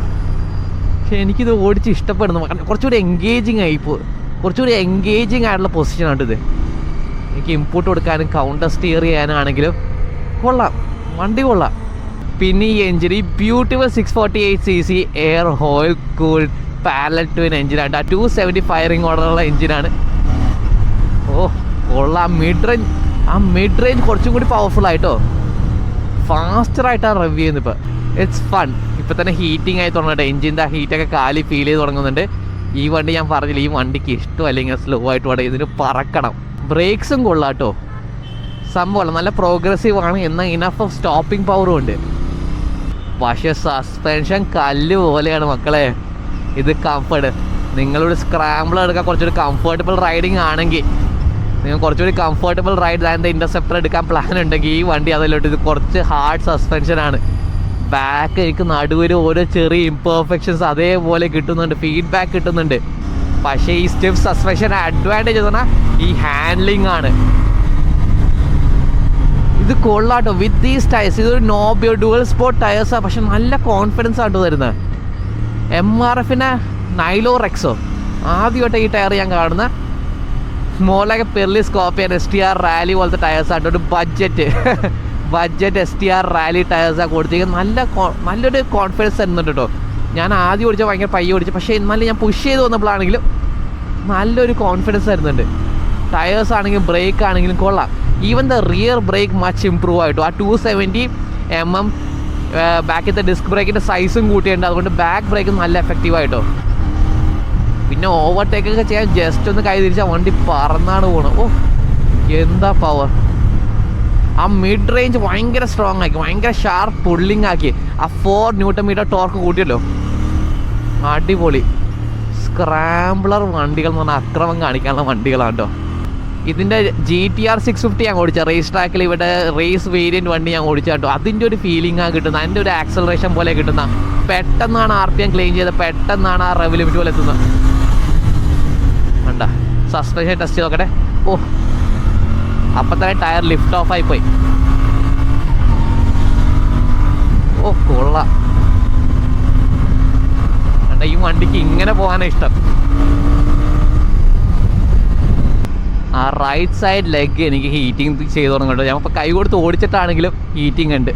പക്ഷെ എനിക്കിത് ഓടിച്ച് ഇഷ്ടപ്പെടുന്നു. കുറച്ചുകൂടി എൻഗേജിങ് ആയിപ്പോൾ, കുറച്ചുകൂടി എൻഗേജിങ് ആയിട്ടുള്ള പൊസിഷനാണ് ഇത്. എനിക്ക് ഇൻപുട്ട് കൊടുക്കാനും കൗണ്ടർ സ്റ്റിയർ ചെയ്യാനാണെങ്കിലും കൊള്ളാം, വണ്ടി കൊള്ളാം. പിന്നെ ഈ എഞ്ചിൻ, ഈ beautiful 648cc air oil cooled parallel twin എഞ്ചിനാണ്. ആ 270 ഫയറിംഗ് ഓർഡറുള്ള എഞ്ചിനാണ്. ഓ കൊള്ളാം. മിഡ് റേഞ്ച് കുറച്ചും കൂടി പവർഫുൾ ആയിട്ടോ, ഫാസ്റ്ററായിട്ടാണ് റിവ്യൂ ചെയ്യുന്നത്. ഇപ്പോൾ ഇറ്റ്സ് ഫൺ. ഇപ്പം തന്നെ ഹീറ്റിംഗ് ആയി തുടങ്ങട്ടെ, എഞ്ചിൻ്റെ ആ ഹീറ്റൊക്കെ കാലി ഫീൽ ചെയ്ത് തുടങ്ങുന്നുണ്ട്. ഈ വണ്ടി ഞാൻ പറഞ്ഞില്ല, ഈ വണ്ടിക്ക് ഇഷ്ടമല്ല ഇങ്ങനെ സ്ലോ ആയിട്ട് വേണം, ഇതിന് പറക്കണം. ബ്രേക്സും കൊള്ളാം കേട്ടോ, സംഭവമല്ല, നല്ല പ്രോഗ്രസീവ് ആണ്. എന്നാൽ ഇനഫ് ഓഫ് സ്റ്റോപ്പിംഗ് പവറും ഉണ്ട്. പക്ഷേ സസ്പെൻഷൻ കല്ല് പോലെയാണ് മക്കളെ. ഇത് കംഫർട്ട്, നിങ്ങളൊരു സ്ക്രാമ്പിൾ എടുക്കാൻ കുറച്ചൊരു കംഫർട്ടബിൾ റൈഡിങ് ആണെങ്കിൽ, നിങ്ങൾ കുറച്ചുകൂടി കംഫർട്ടബിൾ റൈഡ് ആൻഡ് ഇൻ്റർസെപ്റ്റർ എടുക്കാൻ പ്ലാൻ ഉണ്ടെങ്കിൽ ഈ വണ്ടി അതിലോട്ട്. ഇത് കുറച്ച് ഹാർഡ് സസ്പെൻഷനാണ്. ബാക്ക് എനിക്ക് നടുവിൽ ഓരോ ചെറിയ ഇംപെർഫെക്ഷൻസ് അതേപോലെ കിട്ടുന്നുണ്ട്, ഫീഡ്ബാക്ക് കിട്ടുന്നുണ്ട്. പക്ഷേ ഈ സ്റ്റിഫ് സസ്പെൻഷൻ അഡ്വാൻറ്റേജ് എന്ന് പറഞ്ഞാൽ ഈ ഹാൻഡ്ലിംഗ് ആണ്. ഇത് കൊള്ളാട്ടോ. വിത്ത് ദീസ് ടയർസ്, ഇതൊരു നോബിയോ ഡുവൽ സ്പോർട്ട് ടയേഴ്സാണ്. പക്ഷെ നല്ല കോൺഫിഡൻസ് ആട്ടോ തരുന്നത്. MRFിൻ്റെ നൈലോ റെക്സോ ആദ്യമായിട്ട് ഈ ടയർ ഞാൻ കാണുന്ന. മോളൊക്കെ പെർലി സ്കോപ്പിയൻ STR റാലി പോലത്തെ ടയേഴ്സാട്ടോ. ഒരു ബഡ്ജറ്റ് STR റാലി ടയേഴ്സാണ് കൊടുത്തിരിക്കുന്നത്. നല്ലൊരു കോൺഫിഡൻസ് തരുന്നുണ്ട് കേട്ടോ. ഞാൻ ആദ്യം ഓടിച്ചാൽ ഭയങ്കര പയ്യെ ഓടിച്ചു, പക്ഷേ എന്നാലും ഞാൻ പുഷ് ചെയ്ത് വന്നപ്പോഴാണെങ്കിലും നല്ലൊരു കോൺഫിഡൻസ് തരുന്നുണ്ട്. ടയേഴ്സ് ആണെങ്കിലും ബ്രേക്ക് ആണെങ്കിലും കൊള്ളാം. Even the rear break much improve ആയിട്ടു. ആ 270mm ബാക്കിലത്തെ ഡിസ്ക് ബ്രേക്കിൻ്റെ സൈസും കൂട്ടിയിട്ടുണ്ട്. അതുകൊണ്ട് ബാക്ക് ബ്രേക്ക് നല്ല എഫക്റ്റീവായിട്ടോ. പിന്നെ ഓവർടേക്കൊക്കെ ചെയ്യാൻ ജസ്റ്റ് ഒന്ന് കൈ തിരിച്ചാൽ വണ്ടി പറന്നാണ് പോകണം. ഓ എന്താ പവർ! ആ മിഡ് റേഞ്ച് ഭയങ്കര സ്ട്രോങ് ആക്കി, ഭയങ്കര ഷാർപ്പ് പുള്ളിങ് ആക്കി. ആ 4 Nm ടോർക്ക് കൂട്ടിയല്ലോ, അടിപൊളി. സ്ക്രാംബ്ലർ വണ്ടികൾ എന്ന് പറഞ്ഞാൽ അക്രമം കാണിക്കാനുള്ള വണ്ടികളാണ് കേട്ടോ. ഇതിൻ്റെ GTR 650 ഞാൻ ഓടിച്ച റേസ് ട്രാക്കിൽ, ഇവിടെ റേസ് വേരിയൻറ്റ് വണ്ടി ഞാൻ ഓടിച്ച കേട്ടോ. അതിൻ്റെ ഒരു ഫീലിംഗാണ് കിട്ടുന്നത്, അതിൻ്റെ ഒരു ആക്സലറേഷൻ പോലെ കിട്ടുന്ന. പെട്ടെന്നാണ് RPM ക്ലെയിം ചെയ്ത്, പെട്ടെന്നാണ് ആ റെവ് ലിമിറ്റ് പോലെ എത്തുന്നത്. കണ്ട സസ്പെൻഷൻ ടെസ്റ്റ് ചെയ്ത് നോക്കട്ടെ. ഓ അപ്പം തന്നെ ടയർ ലിഫ്റ്റ് ഓഫ് ആയിപ്പോയി. ഓ കൊള്ളാം. കണ്ട ഈ വണ്ടിക്ക് ഇങ്ങനെ പോകാനാണ് ഇഷ്ടം. ആ റൈറ്റ് സൈഡ് ലെഗ് എനിക്ക് ഹീറ്റിംഗ് ചെയ്ത് തുടങ്ങുന്നുണ്ട്. ഞാൻ ഇപ്പോൾ കൈ കൊടുത്ത് ഓടിച്ചിട്ടാണെങ്കിലും ഹീറ്റിംഗ് ഉണ്ട്.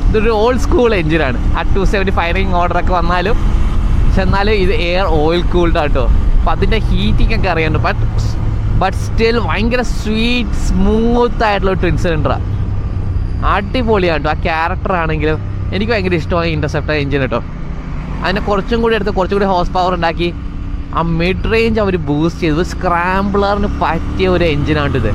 ഇതൊരു ഓൾഡ് സ്കൂൾ എഞ്ചിനാണ്. ആ 270 ഫയറിംഗ് ഓർഡറൊക്കെ വന്നാലും, പക്ഷെ എന്നാലും ഇത് എയർ ഓയിൽ കൂൾഡ് ആട്ടോ. അപ്പം അതിൻ്റെ ഹീറ്റിംഗ് ഒക്കെ അറിയാനുണ്ട്. ബട്ട് സ്റ്റിൽ ഭയങ്കര സ്വീറ്റ് സ്മൂത്ത് ആയിട്ടുള്ള ട്വിൻ സിലിണ്ടറാണ്. അടിപൊളിയാണ് കേട്ടോ. ആ ക്യാരക്ടർ ആണെങ്കിലും എനിക്ക് ഭയങ്കര ഇഷ്ടമാണ് ഇൻ്റർസെപ്റ്റർ എഞ്ചിൻ കേട്ടോ. അതിനെ കുറച്ചും കൂടി എടുത്ത് കുറച്ചും കൂടി ഹോഴ്സ് പവർ ഉണ്ടാക്കി ആ മിഡ് റേഞ്ച് അവർ ബൂസ്റ്റ് ചെയ്തു. സ്ക്രാംബ്ലറിന് പറ്റിയ ഒരു എഞ്ചിനാണ് ഇത്.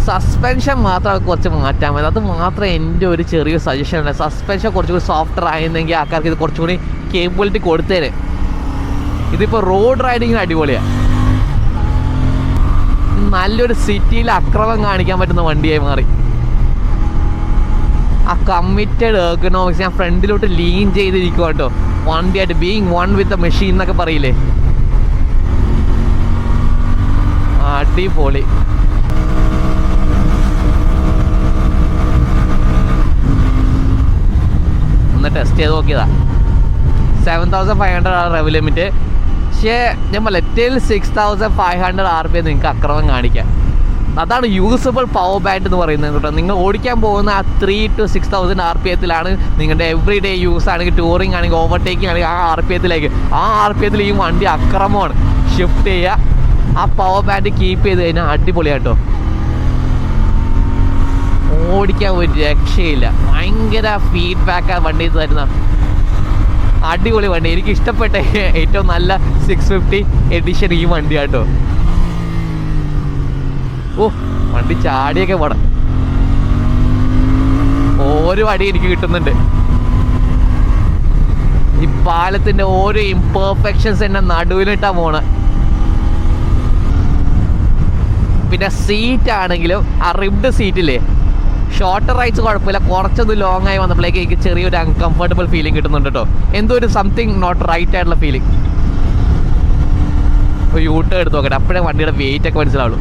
സസ്പെൻഷൻ മാത്രം കുറച്ച് മാറ്റാൻ മതി, അത് മാത്രം എൻ്റെ ഒരു ചെറിയ സജഷൻ ഉണ്ട്. സസ്പെൻഷൻ കുറച്ചുകൂടി സോഫ്റ്റർ ആയിരുന്നെങ്കിൽ ആൾക്കാർക്ക് ഇത് കുറച്ചുകൂടി കേപ്പബിലിറ്റി കൊടുത്തേര്. ഇതിപ്പോൾ റോഡ് റൈഡിങ്ങിന് അടിപൊളിയാണ്. നല്ലൊരു സിറ്റിയിൽ അക്രമം കാണിക്കാൻ പറ്റുന്ന വണ്ടിയായി മാറി. ആ കമ്മിറ്റഡ് എർഗണോമിക്സ്. ഞാൻ ഫ്രണ്ടിലോട്ട് ലീൻ ചെയ്തിരിക്കുക കേട്ടോ, വണ്ടിയായിട്ട് being one with a machine എന്നൊക്കെ പറയില്ലേ, അടിപൊളി. ഒന്ന് ടെസ്റ്റ് ചെയ്ത് നോക്കിയതാ. 7500 റെവ് ലിമിറ്റ്. പക്ഷേ ഞാൻ ലെറ്റയിൽ 6500 RPM നിങ്ങൾക്ക് അക്രമം കാണിക്കാം. അതാണ് യൂസബിൾ പവർ ബാൻഡ് എന്ന് പറയുന്നത് കേട്ടോ. നിങ്ങൾ ഓടിക്കാൻ പോകുന്ന ആ 3 to 6000 RPM നിങ്ങളുടെ എവറി ഡേ യൂസ് ആണെങ്കിൽ, ടൂറിങ് ആണെങ്കിൽ, ഓവർടേക്കിംഗ് ആണെങ്കിൽ ആ RPM ഈ വണ്ടി അക്രമമാണ്. ഷിഫ്റ്റ് ചെയ്യുക, ആ പവർ ബാൻഡ് കീപ്പ് ചെയ്ത് കഴിഞ്ഞാൽ അടിപൊളിയാട്ടോ. ഓടിക്കാൻ ഒരു രക്ഷയില്ല. ഭയങ്കര ഫീഡ്ബാക്കാണ് വണ്ടി തരുന്ന. അടിപൊളി വണ്ടി. എനിക്ക് ഇഷ്ടപ്പെട്ട ഏറ്റവും നല്ല 650 എഡിഷൻ ഈ വണ്ടിയാട്ടോ. ഓ, വണ്ടി ചാടിയൊക്കെ പോണം. ഓരോ അടി എനിക്ക് കിട്ടുന്നുണ്ട്. ഈ പാലത്തിന്റെ ഓരോ ഇംപെർഫെക്ഷൻസ് എന്നെ നടുവിലിട്ടാ പോണ. പിന്നെ സീറ്റ് ആണെങ്കിലും ആ റിബ്ഡ് സീറ്റില്ലേ, ഷോർട്ടർ റൈഡ്സ് കുഴപ്പമില്ല. കുറച്ചൊന്ന് ലോങ് ആയി വന്നപ്പോഴേക്ക് എനിക്ക് ചെറിയൊരു അൺകംഫർട്ടബിൾ ഫീലിംഗ് കിട്ടുന്നുണ്ട് കേട്ടോ. എന്തോ ഒരു സംതിങ് നോട്ട് റൈറ്റ് ആയിട്ടുള്ള ഫീലിംഗ്. ഒരു യൂട്ടേൺ എടുത്ത് നോക്കട്ടെ, അപ്പോഴേ വണ്ടിയുടെ വെയിറ്റ് ഒക്കെ മനസ്സിലാവുള്ളൂ.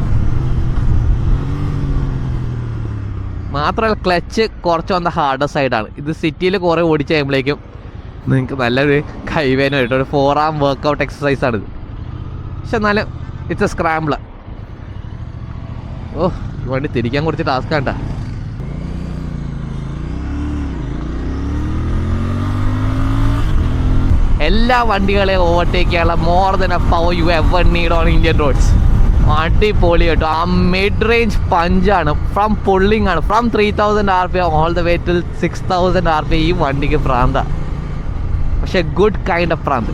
മാത്രമല്ല ക്ലച്ച് കുറച്ച് വന്ന ഹാർഡർ സൈഡാണ്. ഇത് സിറ്റിയിൽ കുറേ ഓടിച്ച് കഴിയുമ്പോഴേക്കും നിങ്ങൾക്ക് നല്ലൊരു കൈവേന കേട്ടോ. ഒരു 4 arm വർക്കൗട്ട് എക്സസൈസാണിത്. പക്ഷെ എന്നാലും ഇറ്റ്സ് എ സ്ക്രാമ്പിളർ. ഓ, വണ്ടി തിരിക്കാൻ കുറച്ച് ടാസ്ക് ആണ്ടാ. എല്ലാ വണ്ടികളെയും ഓവർടേക്ക് ചെയ്യാനുള്ള more than a power you ever need on Indian roads. അടിപൊളി കേട്ടോ. ആ മിഡ് റേഞ്ച് പഞ്ചാണ്, ഫ്രം പുള്ളിങ് ആണ്, from 3000 RPM all the way to 6000 RPM. ഈ വണ്ടിക്ക് പ്രാന്ത, പക്ഷെ ഗുഡ് കൈൻഡ് ഓഫ് പ്രാന്ത്.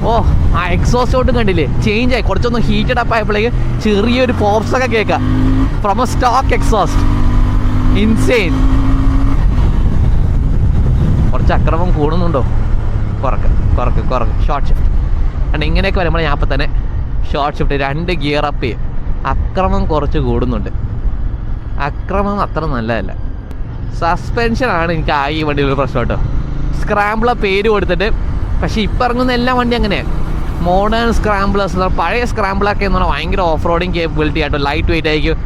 ഓ, ആ എക്സോസ്റ്റ് ഔട്ടും കണ്ടില്ലേ, ചേഞ്ച് ആയി. കുറച്ചൊന്ന് ഹീറ്റഡ് അപ്പ് ആയപ്പോഴേക്ക് ചെറിയൊരു പോപ്സ് ഒക്കെ കേൾക്കാം from A stock exhaust. Insane. കുറച്ച് അക്രമം കൂടുന്നുണ്ടോ? കുറക്ക് ഷോർട്ട് ഷിഫ്റ്റ്. കാരണം ഇങ്ങനെയൊക്കെ വരുമ്പോൾ ഞാൻ അപ്പം തന്നെ ഷോർട്ട് ഷിഫ്റ്റ് 2 ഗിയർ അപ്പ് ചെയ്യും. അക്രമം കുറച്ച് കൂടുന്നുണ്ട്. അക്രമം അത്ര നല്ലതല്ല. സസ്പെൻഷനാണ് എനിക്ക് ഈ വണ്ടിയിലൊരു പ്രശ്നം കേട്ടോ. സ്ക്രാമ്പിളർ പേര് കൊടുത്തിട്ട്, പക്ഷേ ഇപ്പം ഇറങ്ങുന്ന എല്ലാ വണ്ടി അങ്ങനെയാണ്. മോഡേൺ സ്ക്രാമ്പിളേഴ്സ്, പഴയ സ്ക്രാമ്പിളൊക്കെ എന്ന് പറഞ്ഞാൽ ഭയങ്കര ഓഫ് റോഡിങ് കേപ്പബിലിറ്റി ആയിട്ടോ. ലൈറ്റ് വെയിറ്റ് ആയിരിക്കും.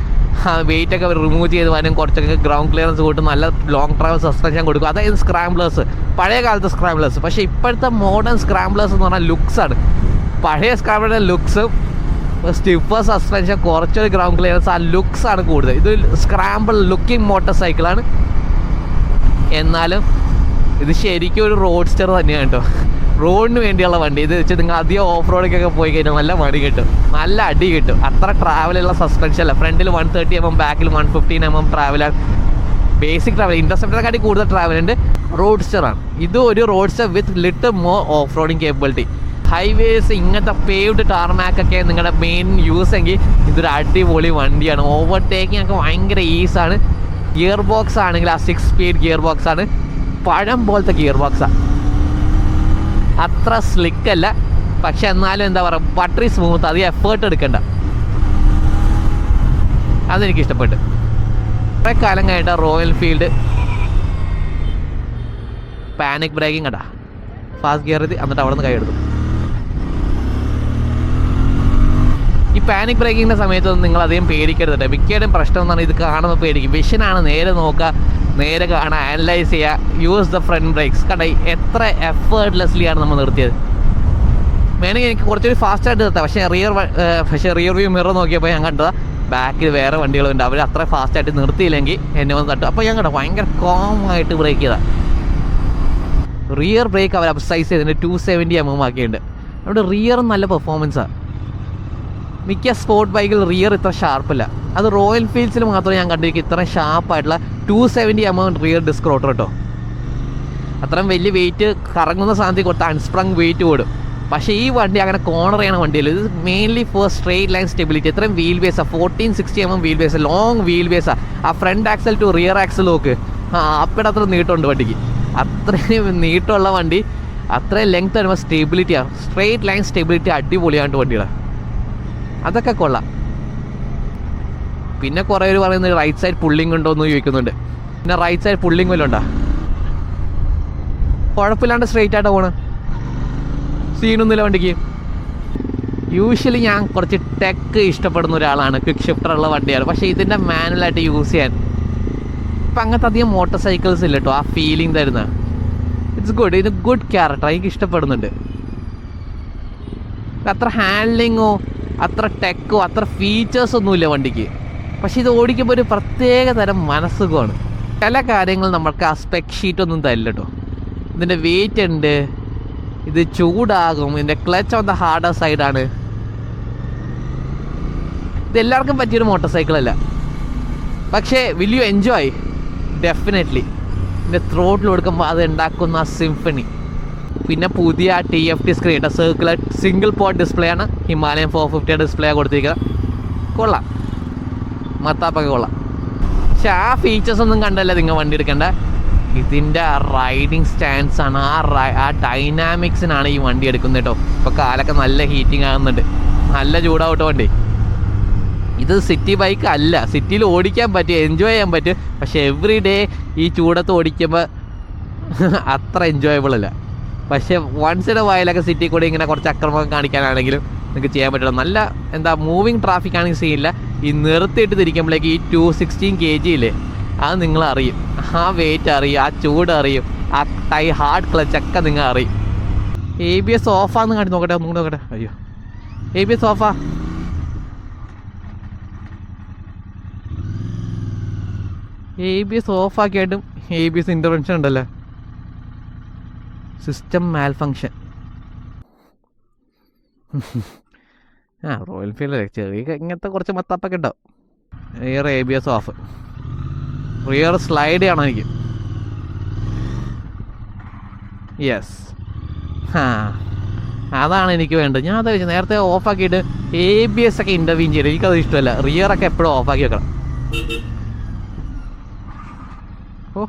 വെയിറ്റൊക്കെ റിമൂവ് ചെയ്ത് വരും. കുറച്ചൊക്കെ ഗ്രൗണ്ട് ക്ലിയറൻസ് കൂട്ടും. നല്ല ലോങ് ട്രാവൽ സസ്പെൻഷൻ കൊടുക്കും. അതായത് സ്ക്രാമ്പിളേഴ്സ്, പഴയ കാലത്തെ സ്ക്രാമ്പിളേഴ്സ്. പക്ഷേ ഇപ്പോഴത്തെ മോഡേൺ സ്ക്രാമ്പിളേഴ്സ് എന്ന് പറഞ്ഞാൽ ലുക്സാണ്. പഴയ സ്ക്രാമ്പിളറിൻ്റെ ലുക്സും സ്റ്റിഫർ സസ്പെൻഷൻ, കുറച്ചൊരു ഗ്രൗണ്ട് ക്ലിയറൻസ്, ആ ലുക്സാണ് കൂടുതൽ. ഇത് സ്ക്രാമ്പിൾ ലുക്കിംഗ് മോട്ടോർ സൈക്കിളാണ്. എന്നാലും ഇത് ശരിക്കും ഒരു റോഡ്സ്റ്റർ തന്നെയാണ് കേട്ടോ. റോഡിന് വേണ്ടിയുള്ള വണ്ടി. ഇത് വെച്ച് നിങ്ങൾ അധികം ഓഫ് റോഡിലേക്കൊക്കെ പോയി കഴിഞ്ഞാൽ നല്ല മടി കിട്ടും, നല്ല അടി കിട്ടും. അത്ര ട്രാവലുള്ള സസ്പെൻഷൻ അല്ല. ഫ്രണ്ടിൽ 130 mm, ബാക്കിൽ 115 mm ട്രാവലാണ്. Basic travel. ഇൻ്റർസെപ്റ്ററിനെക്കാട്ടി കൂടുതൽ ട്രാവലുണ്ട്. റോഡ്സ്റ്ററാണ് ഇത്. ഒരു roadster with little more off roading capability. Highways, ഇങ്ങനത്തെ പേവ്ഡ് ടാർമാക്കൊക്കെ നിങ്ങളുടെ മെയിൻ യൂസ് എങ്കിൽ ഇതൊരു അടിപൊളി വണ്ടിയാണ്. ഓവർടേക്കിംഗ് ഒക്കെ ഭയങ്കര ഈസാണ്. ഗിയർ ബോക്സ് ആണെങ്കിൽ ആ 6 speed ഗിയർ ബോക്സ് ആണ്. പഴം പോലത്തെ ഗിയർ ബോക്സാണ്. അത്ര സ്ലിക്കല്ല, പക്ഷെ എന്നാലും എന്താ പറയുക, ബട്ടറി സ്മൂത്ത്. അധികം എഫേർട്ട് എടുക്കണ്ട. അതെനിക്ക് ഇഷ്ടപ്പെട്ടു. കുറേ കാലം കഴിഞ്ഞിട്ട് റോയൽ എൻഫീൽഡ് പാനിക് ബ്രേക്കിംഗ് കണ്ടാ. ഫാസ്റ്റ് ഗിയർ എത്തി, എന്നിട്ട് അവിടെ നിന്ന് കൈ എടുത്തു. ഈ പാനിക് ബ്രേക്കിങ്ങിൻ്റെ സമയത്തൊന്നും നിങ്ങൾ അധികം പേടിക്കരുത്. മിക്കയുടെയും പ്രശ്നം എന്ന് പറഞ്ഞാൽ ഇത് കാണുമ്പോൾ പേടിക്കും. വിഷനാണ്, നേരെ നോക്കുക, നേരെ കാണുക, അനലൈസ് ചെയ്യുക, യൂസ് ദ ഫ്രണ്ട് ബ്രേക്സ്. കണ്ട എത്ര എഫേർട്ട്ലെസ്ലി ആണ് നമ്മൾ നിർത്തിയത്. വേണമെങ്കിൽ എനിക്ക് കുറച്ചൊരു ഫാസ്റ്റായിട്ട് നിർത്താം. പക്ഷേ റിയർ വ്യൂ മിറർ നോക്കിയപ്പോൾ ഞാൻ കണ്ടത് ബാക്കിൽ വേറെ വണ്ടികളുണ്ട്. അവർ അത്ര ഫാസ്റ്റായിട്ട് നിർത്തിയില്ലെങ്കിൽ എന്നെ വന്ന് തട്ടും. അപ്പോൾ ഞാൻ കണ്ടോ ഭയങ്കര കോമായിട്ട് ബ്രേക്ക് ചെയ്താൽ. റിയർ ബ്രേക്ക് അവർ അപ്സൈസ് ചെയ്തിട്ട് 270 mm ആക്കിയിട്ടുണ്ട്. അവിടെ റിയർ നല്ല പെർഫോമൻസാണ്. മിക്ക സ്പോർട്ട് ബൈക്കിൽ റിയർ ഇത്ര ഷാർപ്പില്ല. അത് റോയൽ എൻഫീൽഡ്സിൽ മാത്രമേ ഞാൻ കണ്ടിരിക്കും ഇത്ര ഷാർപ്പായിട്ടുള്ള 270 mm റിയർ ഡിസ്ക് റോട്ടർ കേട്ടോ. അത്രയും വലിയ വെയിറ്റ് കറങ്ങുന്ന സാധനത്തിൽ കൊടുത്ത അൺസ്പ്രങ് വെയിറ്റ് കൂടും. പക്ഷേ ഈ വണ്ടി അങ്ങനെ കോർണർ ചെയ്യണ വണ്ടിയല്ല. ഇത് mainly for straight line stability. ഇത്രയും വീൽ ബേസാണ്, 1460 mm wheel base, long wheel ബേസാണ്. ആ front axle to rear axle നോക്ക്, അപ്പോഴത്ര നീട്ടമുണ്ട് വണ്ടിക്ക്. അത്രയും നീട്ടമുള്ള വണ്ടി, അത്രയും ലെങ്ത് വരുമ്പോൾ സ്റ്റെബിലിറ്റിയാണ്, സ്ട്രെയിറ്റ് ലൈൻ സ്റ്റെബിലിറ്റി അടിപൊളിയായിട്ട് വണ്ടിയുടെ, അതൊക്കെ കൊള്ളാം. പിന്നെ കുറേ പേര് പറയുന്നത് റൈറ്റ് സൈഡ് പുള്ളിങ് ഉണ്ടോ എന്ന് ചോദിക്കുന്നുണ്ട്. പിന്നെ റൈറ്റ് സൈഡ് പുള്ളിങ് വല്ലതും ഉണ്ടോ? കുഴപ്പമില്ലാണ്ട് സ്ട്രെയിറ്റ് ആയിട്ടാണ് പോണ്, സീനൊന്നുമില്ല വണ്ടിക്ക്. യൂഷ്വലി ഞാൻ കുറച്ച് ടെക്ക് ഇഷ്ടപ്പെടുന്ന ഒരാളാണ്, ക്വിക്ക് ഷിഫ്റ്ററുള്ള വണ്ടിയാണ്. പക്ഷേ ഇതിൻ്റെ മാനുവലായിട്ട് യൂസ് ചെയ്യാൻ ഇപ്പം അങ്ങനത്തെ അധികം മോട്ടോർ സൈക്കിൾസ് ഇല്ല കേട്ടോ ആ ഫീലിംഗ് തരുന്ന. ഇറ്റ്സ് ഗുഡ്, ഇത് ഗുഡ് ക്യാരക്ടർ, എനിക്ക് ഇഷ്ടപ്പെടുന്നുണ്ട്. അത്ര ഹാൻഡ്ലിങ്ങോ അത്ര ടെക്കോ അത്ര ഫീച്ചേഴ്സൊന്നുമില്ല വണ്ടിക്ക്, പക്ഷെ ഇത് ഓടിക്കുമ്പോൾ ഒരു പ്രത്യേക തരം മനസ്സുഖമാണ്. ചില കാര്യങ്ങൾ നമ്മൾക്ക് ആ സ്പെക് ഷീറ്റൊന്നും തരില്ല കേട്ടോ. ഇതിൻ്റെ വെയിറ്റ് ഉണ്ട്, ഇത് ചൂടാകും, ഇതിൻ്റെ ക്ലച്ച് ഓൺ ദ ഹാർഡർ സൈഡാണ്. ഇത് എല്ലാവർക്കും പറ്റിയൊരു മോട്ടോർ സൈക്കിളല്ല, പക്ഷേ വിൽ യു എൻജോയ്? ഡെഫിനറ്റ്ലി. ഇതിൻ്റെ ത്രോട്ടിൽ കൊടുക്കുമ്പോൾ അത് ഉണ്ടാക്കുന്ന ആ സിംഫണി. പിന്നെ പുതിയ TFT screen, circular single port display ആണ്, ഹിമാലയൻ 450 ഡിസ്പ്ലേ കൊടുത്തിരിക്കുന്നത്. കൊള്ളാം, മത്താപ്പൊക്കെ കൊള്ളാം. പക്ഷെ ആ ഫീച്ചേഴ്സ് ഒന്നും കണ്ടല്ല നിങ്ങൾ വണ്ടി എടുക്കേണ്ട. ഇതിൻ്റെ ആ റൈഡിങ് സ്റ്റാൻസ് ആണ്, ആ ഡൈനാമിക്സിനാണ് ഈ വണ്ടി എടുക്കുന്നത് കേട്ടോ. ഇപ്പോൾ കാലൊക്കെ നല്ല ഹീറ്റിംഗ് ആകുന്നുണ്ട്, നല്ല ചൂടാവട്ടോ വണ്ടി. ഇത് സിറ്റി ബൈക്ക് അല്ല, സിറ്റിയിൽ ഓടിക്കാൻ പറ്റും, എൻജോയ് ചെയ്യാൻ പറ്റും. പക്ഷെ എവറി ഡേ ഈ ചൂടത്ത് ഓടിക്കുമ്പോൾ അത്ര എൻജോയബിൾ അല്ല. പക്ഷേ വൺസ് ഇൻ എ വൈലൊക്കെ സിറ്റി കൂടി ഇങ്ങനെ കുറച്ച് അക്രമം കാണിക്കാനാണെങ്കിലും നിങ്ങൾക്ക് ചെയ്യാൻ പറ്റില്ല. നല്ല എന്താ മൂവിങ് ട്രാഫിക് ആണെങ്കിൽ സീനില്ല. ഈ നിർത്തിയിട്ട് തിരിക്കുമ്പോഴേക്ക് ഈ 216 kg ഇല്ലേ, അത് നിങ്ങൾ അറിയും, ആ വെയിറ്റ് അറിയും, ആ ചൂട് അറിയും, ആ ഹാർഡ് ക്ലച്ചൊക്കെ നിങ്ങൾ അറിയും. ABS ഓഫാന്ന് കാട്ടി നോക്കട്ടെ, ഒന്നും കൂടെ നോക്കട്ടെ. അയ്യോ, ABS ഓഫാ. ABS ഓഫാക്കിയായിട്ടും ABS ഇൻ്റർവെൻഷൻ ഉണ്ടല്ലോ. സിസ്റ്റം മാൽ ഫങ്ഷൻ. റോയൽ എൻഫീൽഡ് ചെറിയ ഇങ്ങനത്തെ കുറച്ച് മത്താപ്പൊക്കെ ഉണ്ടാവും. Rear ABS of, rear slide ചെയ്യണം എനിക്ക്. യെസ്, അതാണ് എനിക്ക് വേണ്ടത്. ഞാൻ അതാ വെച്ചാൽ നേരത്തെ ഓഫാക്കിയിട്ട് ABS ഒക്കെ ഇൻ്റർവ്യൂ ചെയ്യണം, എനിക്കത് ഇഷ്ടമല്ല. റിയറൊക്കെ എപ്പോഴും ഓഫാക്കി വെക്കണം. ഓ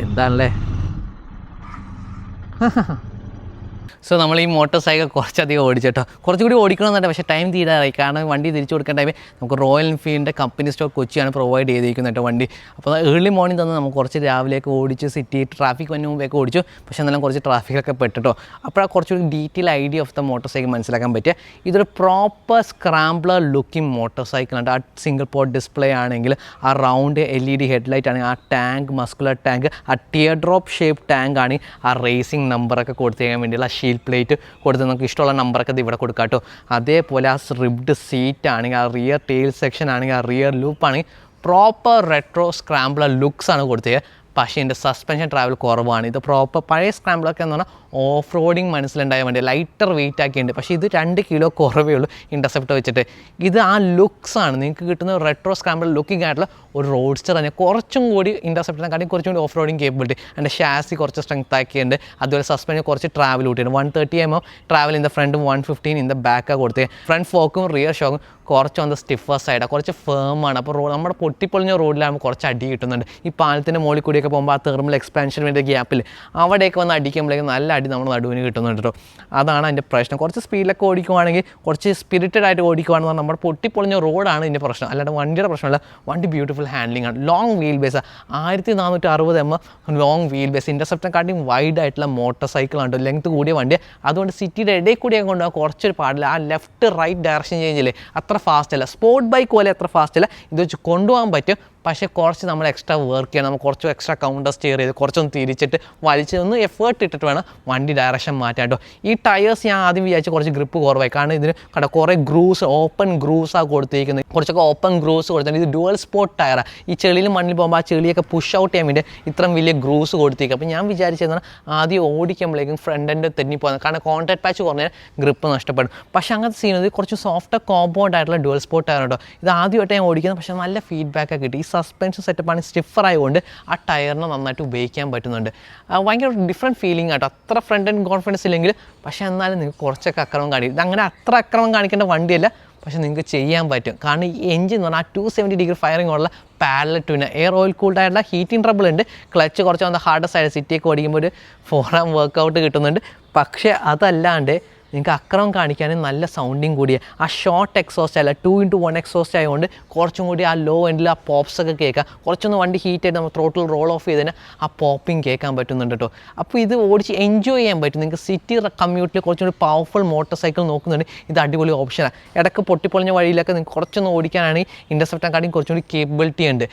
എന്താണല്ലേ. സോ നമ്മൾ ഈ മോട്ടോർ സൈക്കിൾ കുറച്ചധികം ഓടിച്ചിട്ടോ, കുറച്ചുകൂടി ഓടിക്കണമെന്നുണ്ട്. പക്ഷേ ടൈം തീരാറായി, കാരണം വണ്ടി തിരിച്ചു കൊടുക്കേണ്ട ടൈമിൽ നമുക്ക് റോയൽ എൻഫീൽഡിൻ്റെ കമ്പനി സ്റ്റോർ കൊച്ചിയാണ് പ്രൊവൈഡ് ചെയ്തിരിക്കുന്നത് കേട്ടോ വണ്ടി. അപ്പോൾ ഏർലി മോർണിംഗ് തന്നെ നമുക്ക് കുറച്ച് രാവിലെയൊക്കെ ഓടിച്ച് സിറ്റി ട്രാഫിക് വന്ന മുമ്പേക്ക് ഓടിച്ചു. പക്ഷേ എന്നാലും കുറച്ച് ട്രാഫിക്കൊക്കെ പെട്ടിട്ടോ. അപ്പോഴാണ് കുറച്ചുകൂടി detail idea of the motor cycle മനസ്സിലാക്കാൻ പറ്റുക. ഇതൊരു പ്രോപ്പർ സ്ക്രാംബ്ലർ ലുക്കിംഗ് മോട്ടോർ സൈക്കിളുണ്ട്. ആ സിംഗിൾ പോർട്ട് ഡിസ്പ്ലേ ആണെങ്കിൽ, ആ റൗണ്ട് LED ഹെഡ്ലൈറ്റ് ആണെങ്കിൽ, ആ ടാങ്ക് മസ്കുലർ ടാങ്ക്, ആ ടിയർ ഡ്രോപ്പ് ഷേപ്പ് ടാങ്ക് ആണെങ്കിൽ, ആ റേസിംഗ് നമ്പറൊക്കെ കൊടുത്തേക്കാൻ വേണ്ടിയുള്ള ഷീൽ പ്ലേറ്റ് കൊടുത്ത് നമുക്ക് ഇഷ്ടമുള്ള നമ്പറൊക്കെ ഇത് ഇവിടെ കൊടുക്കാം കേട്ടോ. അതേപോലെ ആ റിബ്ഡ് സീറ്റ് ആണെങ്കിൽ, ആ റിയർ ടെയിൽ സെക്ഷൻ ആണെങ്കിൽ, ആ റിയർ ലൂപ്പ് ആണെങ്കിൽ പ്രോപ്പർ റെട്രോ സ്ക്രാംബ്ലർ ലുക്സ് ആണ് കൊടുത്തത്. പക്ഷേ എൻ്റെ സസ്പെൻഷൻ ട്രാവൽ കുറവാണ്. ഇത് പ്രോപ്പർ പഴയ സ്ക്രാംബ്ലൊക്കെ എന്ന് പറഞ്ഞാൽ ഓഫ് റോഡിങ് മനസ്സിലുണ്ടായ വേണ്ടി ലൈറ്റർ വെയിറ്റ് ആക്കിയിട്ടുണ്ട്. പക്ഷേ ഇത് 2 കിലോ കുറവേ ഉള്ളൂ ഇൻ്റർസെപ്റ്റർ വെച്ചിട്ട്. ഇത് ആ ലുക്സാണ് നിങ്ങൾക്ക് കിട്ടുന്ന റെട്രോ സ്ക്രാംബിൾ ലുക്കിംഗ് ആയിട്ടുള്ള ഒരു റോഡ്സ്റ്റർ തന്നെ. കുറച്ചും കൂടി ഇൻ്റർസെപ്റ്ററിനെക്കാട്ടി കുറച്ചും കൂടി ഓഫ് റോഡിങ് കേപ്പബിലിറ്റി. എൻ്റെ ഷാസി കുറച്ച് സ്ട്രെങ്ത് ആക്കിയിട്ടുണ്ട്. അതുപോലെ സസ്പെൻഷൻ കുറച്ച് ട്രാവൽ കൂട്ടിയാണ്. 130 mm ട്രാവൽ ഇൻ ദ ഫ്രണ്ടും 115 ഇൻ ദ ബാക്കാണ് കൊടുത്തത്. ഫ്രണ്ട് ഫോക്കും റിയർ ഷോക്കും കുറച്ച് വന്ന സ്റ്റിഫർ സൈഡാണ്, കുറച്ച് ഫേമാണ്. അപ്പോൾ നമ്മുടെ പൊട്ടിപ്പൊളിഞ്ഞ റോഡിലാകുമ്പോൾ കുറച്ച് അടി കിട്ടുന്നുണ്ട്. ഈ പാലത്തിൻ്റെ മുകളിൽ കൂടിയൊക്കെ പോകുമ്പോൾ ആ തെർമൽ എക്സ്പാൻഷൻ വേണ്ട ഗ്യാപ്പിൽ അവിടെയൊക്കെ വന്ന് അടിക്കുമ്പോഴേക്കും നല്ല അടി നമ്മുടെ നടുവിന് കിട്ടുന്നുണ്ട് കേട്ടോ. അതാണ് അതിൻ്റെ പ്രശ്നം. കുറച്ച് സ്പീഡിലൊക്കെ ഓടിക്കുവാണെങ്കിൽ, കുറച്ച് സ്പിരിറ്റഡ് ആയിട്ട് ഓടിക്കുവാണെന്ന് പറഞ്ഞാൽ നമ്മുടെ പൊട്ടിപ്പൊളിഞ്ഞ റോഡാണ് ഇതിൻ്റെ പ്രശ്നം, അല്ലാണ്ട് വണ്ടിയുടെ പ്രശ്നമല്ല. വണ്ടി ബ്യൂട്ടിഫുൾ ഹാൻഡ്ലിംഗ് ആണ്. Long wheel base 1460 mm long wheel base. ഇൻ്റർസെപ്റ്ററിനെക്കാട്ടിയും വൈഡ് ആയിട്ടുള്ള മോട്ടോർ സൈക്കിളാണ്, ലെങ്ത് കൂടിയ വണ്ടി. അതുകൊണ്ട് സിറ്റിയുടെ ഇടയിൽ കൂടിയൊക്കെ കൊണ്ടുപോകാൻ കുറച്ചൊരു പാടില്ല. ആ ലെഫ്റ്റ് റൈറ്റ് ഡയറക്ഷൻ ചേഞ്ചില്ലേ അത്ര ഫാസ്റ്റ് അല്ല, സ്പോർട്ട് ബൈക്ക് പോലെ അത്ര ഫാസ്റ്റ് അല്ല. ഇത് വെച്ച് കൊണ്ടുപോകാൻ പറ്റും. പക്ഷേ കുറച്ച് നമ്മൾ എക്സ്ട്രാ വർക്ക് ചെയ്യണം. നമ്മൾ കുറച്ച് എക്സ്ട്രാ കൗണ്ടർ സ്റ്റിയർ ചെയ്ത് കുറച്ചൊന്ന് തിരിച്ചിട്ട് വലിച്ച് ഒന്ന് എഫേർട്ട് ഇട്ടിട്ട് വേണം വണ്ടി ഡയറക്ഷൻ മാറ്റാൻ കേട്ടോ. ഈ ടയേഴ്സ് ഞാൻ ആദ്യം വിചാരിച്ച് കുറച്ച് ഗ്രിപ്പ് കുറവായി, കാരണം ഇതിന് കണ്ട കുറേ ഗ്രൂസ് ഓപ്പൺ ഗ്രൂസാണ് കൊടുത്തിരിക്കുന്നത്. കുറച്ചൊക്കെ ഓപ്പൺ ഗ്രൂസ് കൊടുത്തിട്ടുണ്ട്. ഇത് ഡുവൽ സ്പോട്ട് ടയറാണ്. ഈ ചെളിയിൽ മണ്ണിൽ പോകുമ്പോൾ ആ ചെളിയൊക്കെ പുഷ് ഔട്ട് ചെയ്യാൻ വേണ്ടി ഇത്രയും വലിയ ഗ്രൂസ് കൊടുത്തിരിക്കുക. അപ്പോൾ ഞാൻ വിചാരിച്ചതാണ് ആദ്യം ഓടിക്കുമ്പോഴേക്കും ഫ്രണ്ട് എൻഡ് തെന്നിപ്പോകുന്നത്, കാരണം കോൺടാക്ട് പാച്ച് കുറഞ്ഞാൽ ഗ്രിപ്പ് നഷ്ടപ്പെടും. പക്ഷേ അങ്ങനത്തെ സീനത് കുറച്ച് സോഫ്റ്റ് കോമ്പൗണ്ട് ആയിട്ടുള്ള ഡുവൽ സ്പോട്ട് ടയർ കേട്ടോ. ഇത് ആദ്യമായിട്ട് ഞാൻ ഓടിക്കുന്നത്, പക്ഷേ നല്ല ഫീഡ്ബാക്കൊക്കെ കിട്ടി. ഈ സസ്പെൻഷൻ സെറ്റപ്പാണ് സ്റ്റിഫർ ആയതുകൊണ്ട് ആ ടയറിനെ നന്നായിട്ട് ഉപയോഗിക്കാൻ പറ്റുന്നുണ്ട്. ഭയങ്കര ഡിഫറെൻറ്റ് ഫീലിംഗ് ആട്ടോ. അത്ര ഫ്രണ്ട് ആൻഡ് കോൺഫിഡൻസ് ഇല്ലെങ്കിൽ പക്ഷേ എന്നാലും നിങ്ങൾക്ക് കുറച്ചൊക്കെ അക്രമം കാണിക്കും. അങ്ങനെ അത്ര അക്രമം കാണിക്കേണ്ട വണ്ടിയല്ല, പക്ഷേ നിങ്ങൾക്ക് ചെയ്യാൻ പറ്റും. കാരണം ഈ എഞ്ചിൻ എന്ന് പറഞ്ഞാൽ 270 ഡിഗ്രി ഫയറിംഗ് ഉള്ള പാരലൽ ട്വിന് എയർ ഓയിൽ കൂൾഡ് ആയിട്ടുള്ള ഹീറ്റിംഗ് ട്രബിൾ ഉണ്ട്. ക്ലച്ച് കുറച്ച് വന്ന ഹാർഡ് സൈഡ് സിറ്റിയൊക്കെ ഓടിക്കുമ്പോൾ ഒരു 4 വർക്കൗട്ട് കിട്ടുന്നുണ്ട്. പക്ഷേ അതല്ലാണ്ട് നിങ്ങൾക്ക് അക്രമം കാണിക്കാനും നല്ല സൗണ്ടിങ് കൂടിയ ആ ഷോർട്ട് എക്സോസ്റ്റ് അല്ല 2x1 എക്സോസ്റ്റ് ആയതുകൊണ്ട് കുറച്ചും കൂടി ആ ലോ എൻഡിൽ ആ പോപ്സ് ഒക്കെ കേൾക്കാം. കുറച്ചൊന്ന് വണ്ടി ഹീറ്റ് ആയിട്ട് നമ്മൾ ത്രോട്ടിൽ റോൾ ഓഫ് ചെയ്തതിന് ആ പോപ്പിങ് കേൾക്കാൻ പറ്റുന്നുണ്ട് കേട്ടോ. അപ്പോൾ ഇത് ഓടിച്ച് എൻജോയ് ചെയ്യാൻ പറ്റും. നിങ്ങൾക്ക് സിറ്റി കമ്മ്യൂട്ടിൽ കുറച്ചും കൂടി പവർഫുൾ മോട്ടോർ സൈക്കിൾ നോക്കുന്നുണ്ട്, ഇത് അടിപൊളി ഓപ്ഷനാണ്. ഇടയ്ക്ക് പൊട്ടിപ്പൊളിഞ്ഞ വഴിയിലൊക്കെ നിങ്ങൾക്ക് കുറച്ചൊന്ന് ഓടിക്കാനാണെങ്കിൽ ഇൻ്റർസെപ്റ്ററിനെക്കാട്ടിയും കുറച്ചും കൂടി കേപ്പബിലിറ്റി ഉണ്ട്.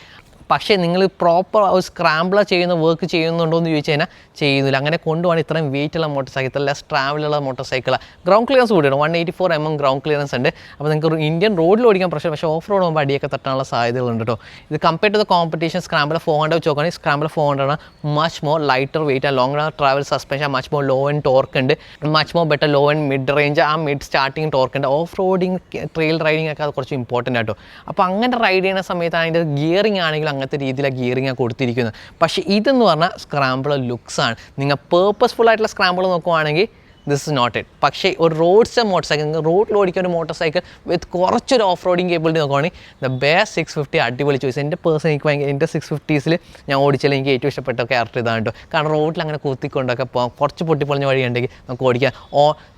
പക്ഷേ നിങ്ങൾ പ്രോപ്പർ സ്ക്രാമ്പിളർ ചെയ്യുന്ന വർക്ക് ചെയ്യുന്നുണ്ടോ എന്ന് ചോദിച്ചു കഴിഞ്ഞാൽ ചെയ്യുന്നില്ല. അങ്ങനെ കൊണ്ടുപോകാൻ ഇത്രയും വെയിറ്റുള്ള മോട്ടോർ സൈക്കിൾ, ഇത്ര ലെസ് ട്രാവലുള്ള മോട്ടോർ സൈക്കിളാണ്. ഗ്രൗണ്ട് ക്ലിയറൻസ് കൂടിയാണ്, 184 mm ഗ്രൗണ്ട് ക്ലിയറൻസ് ഉണ്ട്. അപ്പോൾ നിങ്ങൾക്ക് ഇന്ത്യൻ റോഡിൽ ഓടിക്കാൻ പ്രശ്നം, പക്ഷേ ഓഫ് റോഡ് പോകുമ്പോൾ അടിയൊക്കെ തട്ടാനുള്ള സാധ്യതകളുണ്ട് കേട്ടോ. ഇത് compare to the competition Scrambler 400 വെച്ച് നോക്കുകയാണെങ്കിൽ സ്ക്രാമ്പിളർ 400 ആണ് much more lighter weight and long travel suspension, much more low and torque ഉണ്ട്, much more better low and mid range, ആ മിഡ് സ്റ്റാർട്ടിങ് ടോർക്ക് ഉണ്ട്. ഓഫ് റോഡിങ് ട്രെയിൽ റൈഡിങ് ഒക്കെ അത് കുറച്ച് important ആട്ടോ. അപ്പോൾ അങ്ങനെ റൈഡ് ചെയ്യുന്ന സമയത്താണ് അതിൻ്റെ ഗിയറിംഗ് ആണെങ്കിലും അങ്ങനത്തെ രീതിയിലാണ് ഗിയറിംഗ് കൊടുത്തിരിക്കുന്നത്. പക്ഷേ ഇതെന്ന് പറഞ്ഞാൽ സ്ക്രാമ്പിളർ ലുക്സ് ആണ്. നിങ്ങൾ പേർപ്പസ്ഫുൾ ആയിട്ടുള്ള സ്ക്രാമ്പിൾ നോക്കുവാണെങ്കിൽ ദിസ് ഇസ് നോട്ട് ഇറ്റ്. പക്ഷേ ഒരു റോഡ്സ്റ്റർ മോട്ടോർ സൈക്കിൾ, നിങ്ങൾ റോഡിൽ ഓടിക്കുന്ന ഒരു മോട്ടോർ സൈക്കിൾ വിത്ത് കുറച്ചൊരു ഓഫ് റോഡിങ് കേബിലിറ്റി നോക്കുവാണെങ്കിൽ ദ ബെയർ 650 അടിപൊളി ചോയ്സ്. എൻ്റെ പേഴ്സൺ എനിക്ക് ഭയങ്കര എൻ്റെ 650s ഞാൻ ഓടിച്ചാൽ എനിക്ക് ഏറ്റവും ഇഷ്ടപ്പെട്ട ക്യാരക്ടർ ഇതാണ് കേട്ടോ. കാരണം റോഡിൽ അങ്ങനെ കുത്തിക്കൊണ്ടൊക്കെ പോകാം, കുറച്ച് പൊട്ടിപ്പൊളിഞ്ഞ വഴി ഉണ്ടെങ്കിൽ നമുക്ക് ഓടിക്കാം.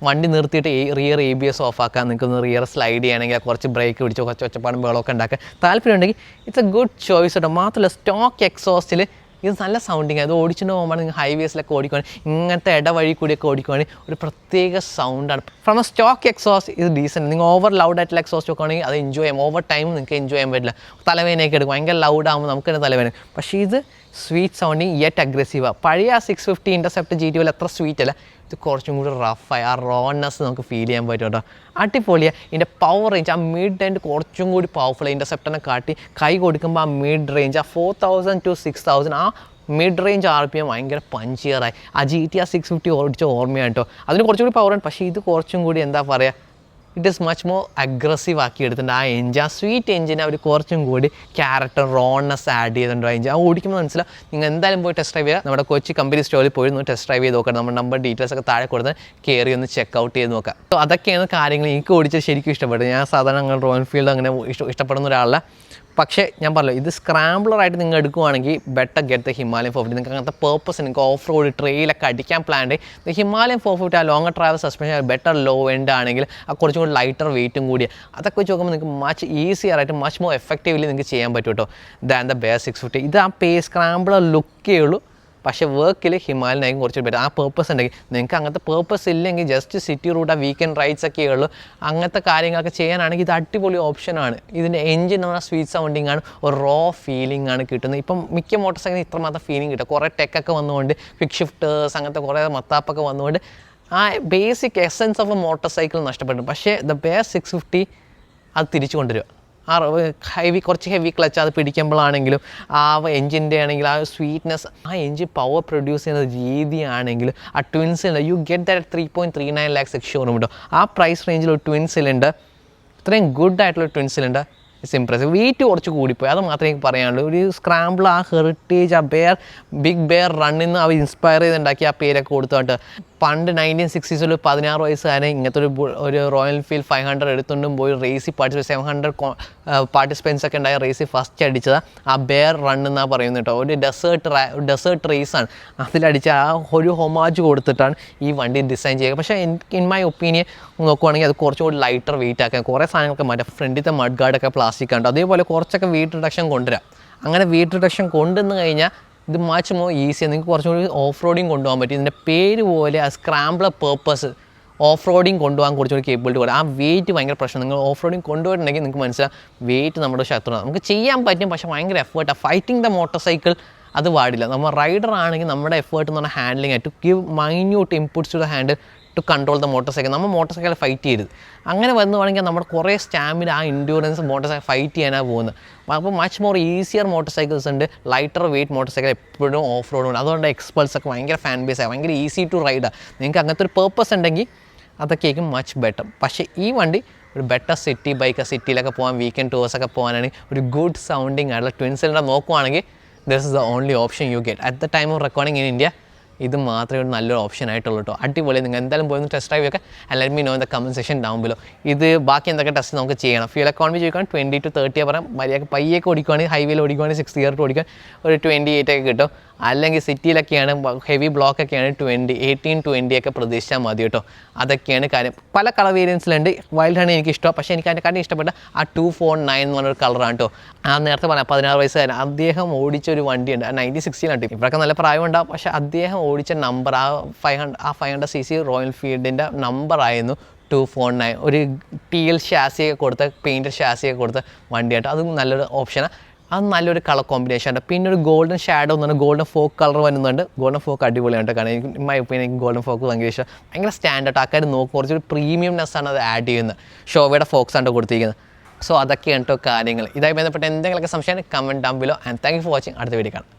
വണ്ടി നിർത്തിയിട്ട് റിയർ ABS ഓഫ് ആക്കാം, നിങ്ങൾക്ക് റിയർ സ്ലൈഡ് ചെയ്യണമെങ്കിൽ കുറച്ച് ബ്രേക്ക് പിടിച്ചോ കുറച്ച് ഒച്ചപ്പാടും വെള്ളമൊക്കെ ഉണ്ടാക്കാൻ താല്പര്യം ഉണ്ടെങ്കിൽ ഇറ്റ്സ് എ ഗുഡ് ചോയ്സ് കേട്ടോ. മാത്രമല്ല സ്റ്റോക്ക് എക്സോസ്റ്റിൽ ഇത് നല്ല സൗണ്ടിങ്, അത് ഓടിച്ചിട്ട് പോകുമ്പോൾ നിങ്ങൾ ഹൈവേസിലൊക്കെ ഓടിക്കുകയാണെങ്കിൽ ഇങ്ങനത്തെ ഇടവഴി കൂടിയൊക്കെ ഓടിക്കുകയാണെങ്കിൽ ഒരു പ്രത്യേക സൗണ്ടാണ്. ഫ്രം എ സ്റ്റോക്ക് എക്സോസ്റ്റ് ഇത് ഡീസൻറ്റ്. നിങ്ങൾ ഓവർ ലൗഡ് ആയിട്ടുള്ള എക്സോസ്റ്റ് നോക്കുകയാണെങ്കിൽ അത് എൻജോയ് ചെയ്യാം. ഓവർ ടൈം നിങ്ങൾക്ക് എൻജോയ് ചെയ്യാൻ പറ്റില്ല, തലവേദനയൊക്കെ എടുക്കും. ഭയങ്കര ലൗഡ് ആകുമ്പോൾ നമുക്ക് തന്നെ തലവേദന. പക്ഷേ ഇത് സ്വീറ്റ് സൗണ്ടിങ് യെറ്റ് അഗ്രസീവാണ്. പഴയ 650 ഇൻ്റർസെപ്റ്റ് GT അത്ര സ്വീറ്റ് അല്ല, ഇത് കുറച്ചും കൂടി റഫായി ആ റോനെസ് നമുക്ക് ഫീൽ ചെയ്യാൻ പറ്റും കേട്ടോ. അടിപൊളിയാണ്. ഇതിൻ്റെ പവർ റേഞ്ച് ആ മിഡ് എൻഡ് കുറച്ചും കൂടി പവർഫുൾ. ഇൻ്റർസെപ്റ്ററിനെ കാട്ടി കൈ കൊടുക്കുമ്പോൾ ആ മിഡ് റേഞ്ച് ആ 4000 to 6000 ആ മിഡ് റേഞ്ച് RPM ഭയങ്കര പഞ്ചിയറായി. ആ GT 650 ഓടിച്ച ഓർമ്മയാണ് കേട്ടോ. അതിന് കുറച്ചും കൂടി പവറാണ്, പക്ഷേ ഇത് കുറച്ചും കൂടി എന്താ പറയുക, it is much more aggressive ആക്കി എടുത്തിട്ടുണ്ട്. ആ എഞ്ചിൻ, ആ സ്വീറ്റ് എഞ്ചിന് അവർ കുറച്ചും കൂടി ക്യാരക്ടർ റോൺനെസ് ആഡ് ചെയ്തിട്ടുണ്ട്. എഞ്ചിൻ ആ ഓടിക്കുമ്പോൾ മനസ്സിലാവും. നിങ്ങൾ എന്തായാലും പോയി ടെസ്റ്റ് ഡ്രൈവ് ചെയ്യുക. നമ്മുടെ കൊച്ചി കമ്പനി സ്റ്റോറിൽ പോയി ഒന്ന് ടെസ്റ്റ് ഡ്രൈവ് ചെയ്ത് നോക്കാം. നമ്മുടെ നമ്പർ ഡീറ്റെയിൽസ് ഒക്കെ താഴെ കൊടുത്ത് കയറി ഒന്ന് ചെക്ക് ഔട്ട് ചെയ്ത് നോക്കാം. അപ്പോൾ അതൊക്കെയാണ് കാര്യങ്ങൾ എനിക്ക് ഓടിച്ചത് ശരിക്കും ഇഷ്ടപ്പെട്ടു. ഞാൻ സാധാരണ അങ്ങനെ റോയൽ എൻഫീൽഡ് അങ്ങനെ ഇഷ്ടപ്പെടുന്ന ഒരാളല്ല. പക്ഷേ ഞാൻ പറഞ്ഞു, ഇത് സ്ക്രാമ്പിളറായിട്ട് നിങ്ങൾ എടുക്കുവാണെങ്കിൽ ബെറ്റർ ഗെറ്റ് ദ ഹിമാലയൻ 450. നിങ്ങൾക്ക് അങ്ങനത്തെ പേർപ്പസ് നിങ്ങൾക്ക് ഓഫ് റോഡ് ട്രെയിലൊക്കെ അടിക്കാൻ പ്ലാൻ ഉണ്ട്. ഹിമാലയൻ 450 ആ longer travel suspension better low end ആണെങ്കിൽ ആ കുറച്ചും കൂടി ലൈറ്റർ വെയിറ്റും കൂടി, അതൊക്കെ വെച്ച് നോക്കുമ്പോൾ നിങ്ങൾക്ക് മച്ച് ഈസിയർ ആയിട്ട് മച്ച് മോർ എഫക്റ്റീവ്ലി നിങ്ങൾക്ക് ചെയ്യാൻ പറ്റും കേട്ടോ ദാൻ ദ ബെയർ 650. ഇത് ആ സ്ക്രാമ്പിളർ ലുക്കേ ഉള്ളൂ, പക്ഷേ വർക്കിൽ ഹിമാലയനായിരിക്കും കുറച്ച് ബെറ്റർ. ആ പേർപ്പസ് ഉണ്ടെങ്കിൽ നിങ്ങൾക്ക് അങ്ങനത്തെ പേർപ്പസ് ഇല്ലെങ്കിൽ ജസ്റ്റ് സിറ്റി റൂട്ട് ആ വീക്കെൻഡ് റൈഡ്സ് ഒക്കെ ഉള്ളൂ, അങ്ങനത്തെ കാര്യങ്ങളൊക്കെ ചെയ്യാനാണെങ്കിൽ ഇത് അടിപൊളി ഓപ്ഷനാണ്. ഇതിൻ്റെ എഞ്ചിൻ എന്ന് പറഞ്ഞാൽ സ്വീറ്റ് സൗണ്ടിങ് ആണ്, ഒരു റോ ഫീലിംഗ് ആണ് കിട്ടുന്നത്. ഇപ്പം മിക്ക മോട്ടോർ സൈക്കിൾ ഇത്രമാത്രം ഫീലിംഗ് കിട്ടും. കുറേ ടെക്കൊക്കെ വന്നുകൊണ്ട് ക്വിക്ക് ഷിഫ്റ്റേഴ്സ് അങ്ങനത്തെ കുറേ മത്താപ്പൊക്കെ വന്നുകൊണ്ട് ആ basic essence of A motor cycle നഷ്ടപ്പെട്ടു. പക്ഷേ ദ ബെയർ 650 അത് തിരിച്ചു കൊണ്ടുവരിക. ആ കുറച്ച് ഹെവി ക്ലച്ച് അത് പിടിക്കുമ്പോഴാണെങ്കിലും ആ എഞ്ചിൻ്റെ ആണെങ്കിലും ആ സ്വീറ്റ്നെസ്, ആ എഞ്ചിൻ പവർ പ്രൊഡ്യൂസ് ചെയ്യുന്ന രീതിയാണെങ്കിലും ആ twin cylinder you get that 3.39 lakhs showroom കിട്ടും. ആ പ്രൈസ് റേഞ്ചിൽ ഒരു ട്വിൻ സിലിണ്ടർ, ഇത്രയും ഗുഡ് ആയിട്ടുള്ള twin cylinder it's impressive. Weight കുറച്ച് കൂടിപ്പോയി, അത് മാത്രമേ എനിക്ക് പറയാനുള്ളൂ. ഒരു സ്ക്രാമ്പിൾ ആ ഹെറിറ്റേജ് ആ ബിഗ് ബെയർ റണ്ണിൽ നിന്ന് അവർ ഇൻസ്പയർ ചെയ്തുണ്ടാക്കി ആ പേരൊക്കെ കൊടുത്തോട്ട് പണ്ട് 1960s 16 വയസ്സുകാരൻ ഇങ്ങനത്തെ ഒരു റോയൽ എൻഫീൽഡ് 500 എടുത്തുകൊണ്ടും പോയി റേസിൽ പാർട്ടിസിപ്പേറ്റ് 700 പാർട്ടിസിപ്പൻസ് ഒക്കെ ഉണ്ടായ റേസിൽ ഫസ്റ്റ് അടിച്ചത് ആ ബെയർ റൺ എന്നാണ് പറയുന്നത് കേട്ടോ. ഒരു ഡെസേർട്ട് റേസാണ്, അതിലടിച്ച ആ ഒരു ഹൊമാജ് കൊടുത്തിട്ടാണ് ഈ വണ്ടി ഡിസൈൻ ചെയ്യുക. പക്ഷേ ഇൻ മൈ ഒപ്പീനിയൻ നോക്കുവാണെങ്കിൽ അത് കുറച്ചും കൂടി ലൈറ്റർ വെയിറ്റ് ആക്കാൻ കുറേ സാധനങ്ങളൊക്കെ മാറ്റാം. ഫ്രണ്ടിലത്തെ മഡ് ഗാർഡൊക്കെ പ്ലാസ്റ്റിക് ആണ്, അതേപോലെ കുറച്ചൊക്കെ വെയിറ്റ് റിഡക്ഷൻ കൊണ്ടുവരാം. അങ്ങനെ വെയിറ്റ് റിഡക്ഷൻ കൊണ്ടുവന്ന് കഴിഞ്ഞാൽ ഇത് മച്ച് മോർ ഈസിയാണ്. നിങ്ങൾക്ക് കുറച്ചും കൂടി ഓഫ് റോഡിങ് കൊണ്ടുപോകാൻ പറ്റും. ഇതിൻ്റെ പേര് പോലെ ആ സ്ക്രാമ്പിളർ പേർപ്പസ് ഓഫ് റോഡിങ് കൊണ്ടുപോകാൻ കുറച്ചുകൂടി കേബിലിറ്റി കൊടുക്കും. ആ വെയിറ്റ് ഭയങ്കര പ്രശ്നം. നിങ്ങൾ ഓഫ് റോഡിങ് കൊണ്ടുപോയിട്ടുണ്ടെങ്കിൽ നിങ്ങൾക്ക് മനസ്സിലാവും വെയിറ്റ് നമ്മുടെ ശത്രുവാണ്. നമുക്ക് ചെയ്യാൻ പറ്റും, പക്ഷേ ഭയങ്കര എഫേർട്ടാണ്. ഫൈറ്റിംഗ് ദ മോട്ടോർ സൈക്കിൾ അത് പാടില്ല. നമ്മൾ റൈഡർ ആണെങ്കിൽ നമ്മുടെ എഫേർട്ട് എന്ന് പറഞ്ഞാൽ ഹാൻഡ്ലിംഗ് ആയിട്ട് give minute inputs to the handle to control the motorcycle. നമ്മൾ മോട്ടോർ സൈക്കിൾ ഫൈറ്റ് ചെയ്യരുത്. അങ്ങനെ വന്നുവാണെങ്കിൽ നമ്മുടെ കുറേ സ്റ്റാമിന ആ ഇൻഡ്യൂറൻസ് മോട്ടോർ സൈക്കിൾ ഫൈറ്റ് ചെയ്യാനാണ് പോകുന്നത്. അപ്പോൾ much more easier motorcycles ഉണ്ട്, ലൈറ്റർ വെയിറ്റ് മോട്ടോർ സൈക്കിൾ എപ്പോഴും ഓഫ് റോഡ് ഉണ്ട്. അതുകൊണ്ട് എക്സ്പൾസൊക്കെ ഭയങ്കര ഫാൻ ബേസാണ്, ഭയങ്കര ഈസി ടു റൈഡാണ്. നിങ്ങൾക്ക് അങ്ങനത്തെ ഒരു പേർപ്പസ് ഉണ്ടെങ്കിൽ അതൊക്കെയായിരിക്കും മച്ച് ബെറ്റർ. പക്ഷേ ഈ വണ്ടി ഒരു ബെറ്റർ സിറ്റി ബൈക്ക്, സിറ്റിയിലൊക്കെ പോകാൻ വീക്കെൻഡ് ടൂേഴ്സൊക്കെ പോകാനാണെങ്കിൽ ഒരു ഗുഡ് സൗണ്ടിങ് ആയിട്ടുള്ള ട്വിൻ സിലിണ്ടർ നോക്കുവാണെങ്കിൽ this is the only option you get at the time of recording in India. ഇത് മാത്രമേ ഒരു നല്ലൊരു ഓപ്ഷൻ ആയിട്ടുള്ളൂ കേട്ടോ. അടിപൊളി. നിങ്ങൾ എന്തായാലും പോയി ഒന്ന് ടെസ്റ്റ് ഡ്രൈവ് ഒക്കെ let me know in the comment section down below. ഇത് ബാക്കി എന്തൊക്കെ ടെസ്റ്റ് നമുക്ക് ചെയ്യണം. ഫ്യൂൽ എക്കോണമി ചോദിക്കാൻ 20 to 30 പറയാം. മര്യാദക്ക് പയ്യൊക്കെ ഓടിക്കുകയാണെങ്കിൽ ഹൈവേയിൽ ഓടിക്കുകയാണെങ്കിൽ 6 ഇയർ ഓടിക്കാൻ ഒരു 28 ഒക്കെ കിട്ടും. അല്ലെങ്കിൽ സിറ്റിയിലൊക്കെയാണ് ഹെവി ബ്ലോക്കൊക്കെയാണ് 18-20 ഒക്കെ പ്രതീക്ഷിച്ചാൽ മതി കേട്ടോ. അതൊക്കെയാണ് കാര്യം. പല കളർ വേരിയൻസിലുണ്ട്. വൈൽഡ് ഹണി എനിക്ക് ഇഷ്ടമാണ്. പക്ഷേ എനിക്ക് അതിനെക്കാട്ടി ഇഷ്ടപ്പെട്ട ആ 249 എന്ന് പറഞ്ഞൊരു കളറാണ് കേട്ടോ. ആ നേരത്തെ പറയാം 16 വയസ്സുകാരൻ അദ്ദേഹം ഓടിച്ചൊരു വണ്ടിയുണ്ട്. 1960 ഇവരൊക്കെ നല്ല പ്രായമുണ്ടാകും. പക്ഷേ അദ്ദേഹം ഓടിച്ച നമ്പർ ആ 500cc റോയൽ എൻഫീൽഡിൻ്റെ നമ്പറായിരുന്നു 249. ഒരു TL ഷാസിയൊക്കെ കൊടുത്ത പെയിൻറ്റഡ് ഷാസിയൊക്കെ കൊടുത്ത വണ്ടിയായിട്ട് അതും നല്ലൊരു ഓപ്ഷനാണ്. അത് നല്ലൊരു കളർ കോമ്പിനേഷൻ ഉണ്ട്. പിന്നെ ഒരു ഗോൾഡൻ ഷാഡോ എന്ന് പറഞ്ഞാൽ ഗോൾഡൻ ഫോക്ക് കളർ വരുന്നുണ്ട്. ഗോൾഡൻ ഫോക്ക് അടിപൊളിയാണ് കാരണം എനിക്ക് ഗോൾഡൻ ഫോക്ക് ഭയങ്കര ഇഷ്ടം. ഭയങ്കര സ്റ്റാൻഡേർഡ് ആൾക്കാർ നോക്കും. കുറച്ചൊരു പ്രീമിയംനെസ്സാണ് അത് ആഡ് ചെയ്യുന്നത്. ഷോവയുടെ ഫോക്സ് ആണ് കൊടുത്തിരിക്കുന്നത്. സോ അതൊക്കെയാണ് കേട്ടോ കാര്യങ്ങൾ. ഇതായി ബന്ധപ്പെട്ട എന്തെങ്കിലുമൊക്കെ സംശയം comment down below. And thank you for watching. അടുത്ത വീഡിയോ കാണാം.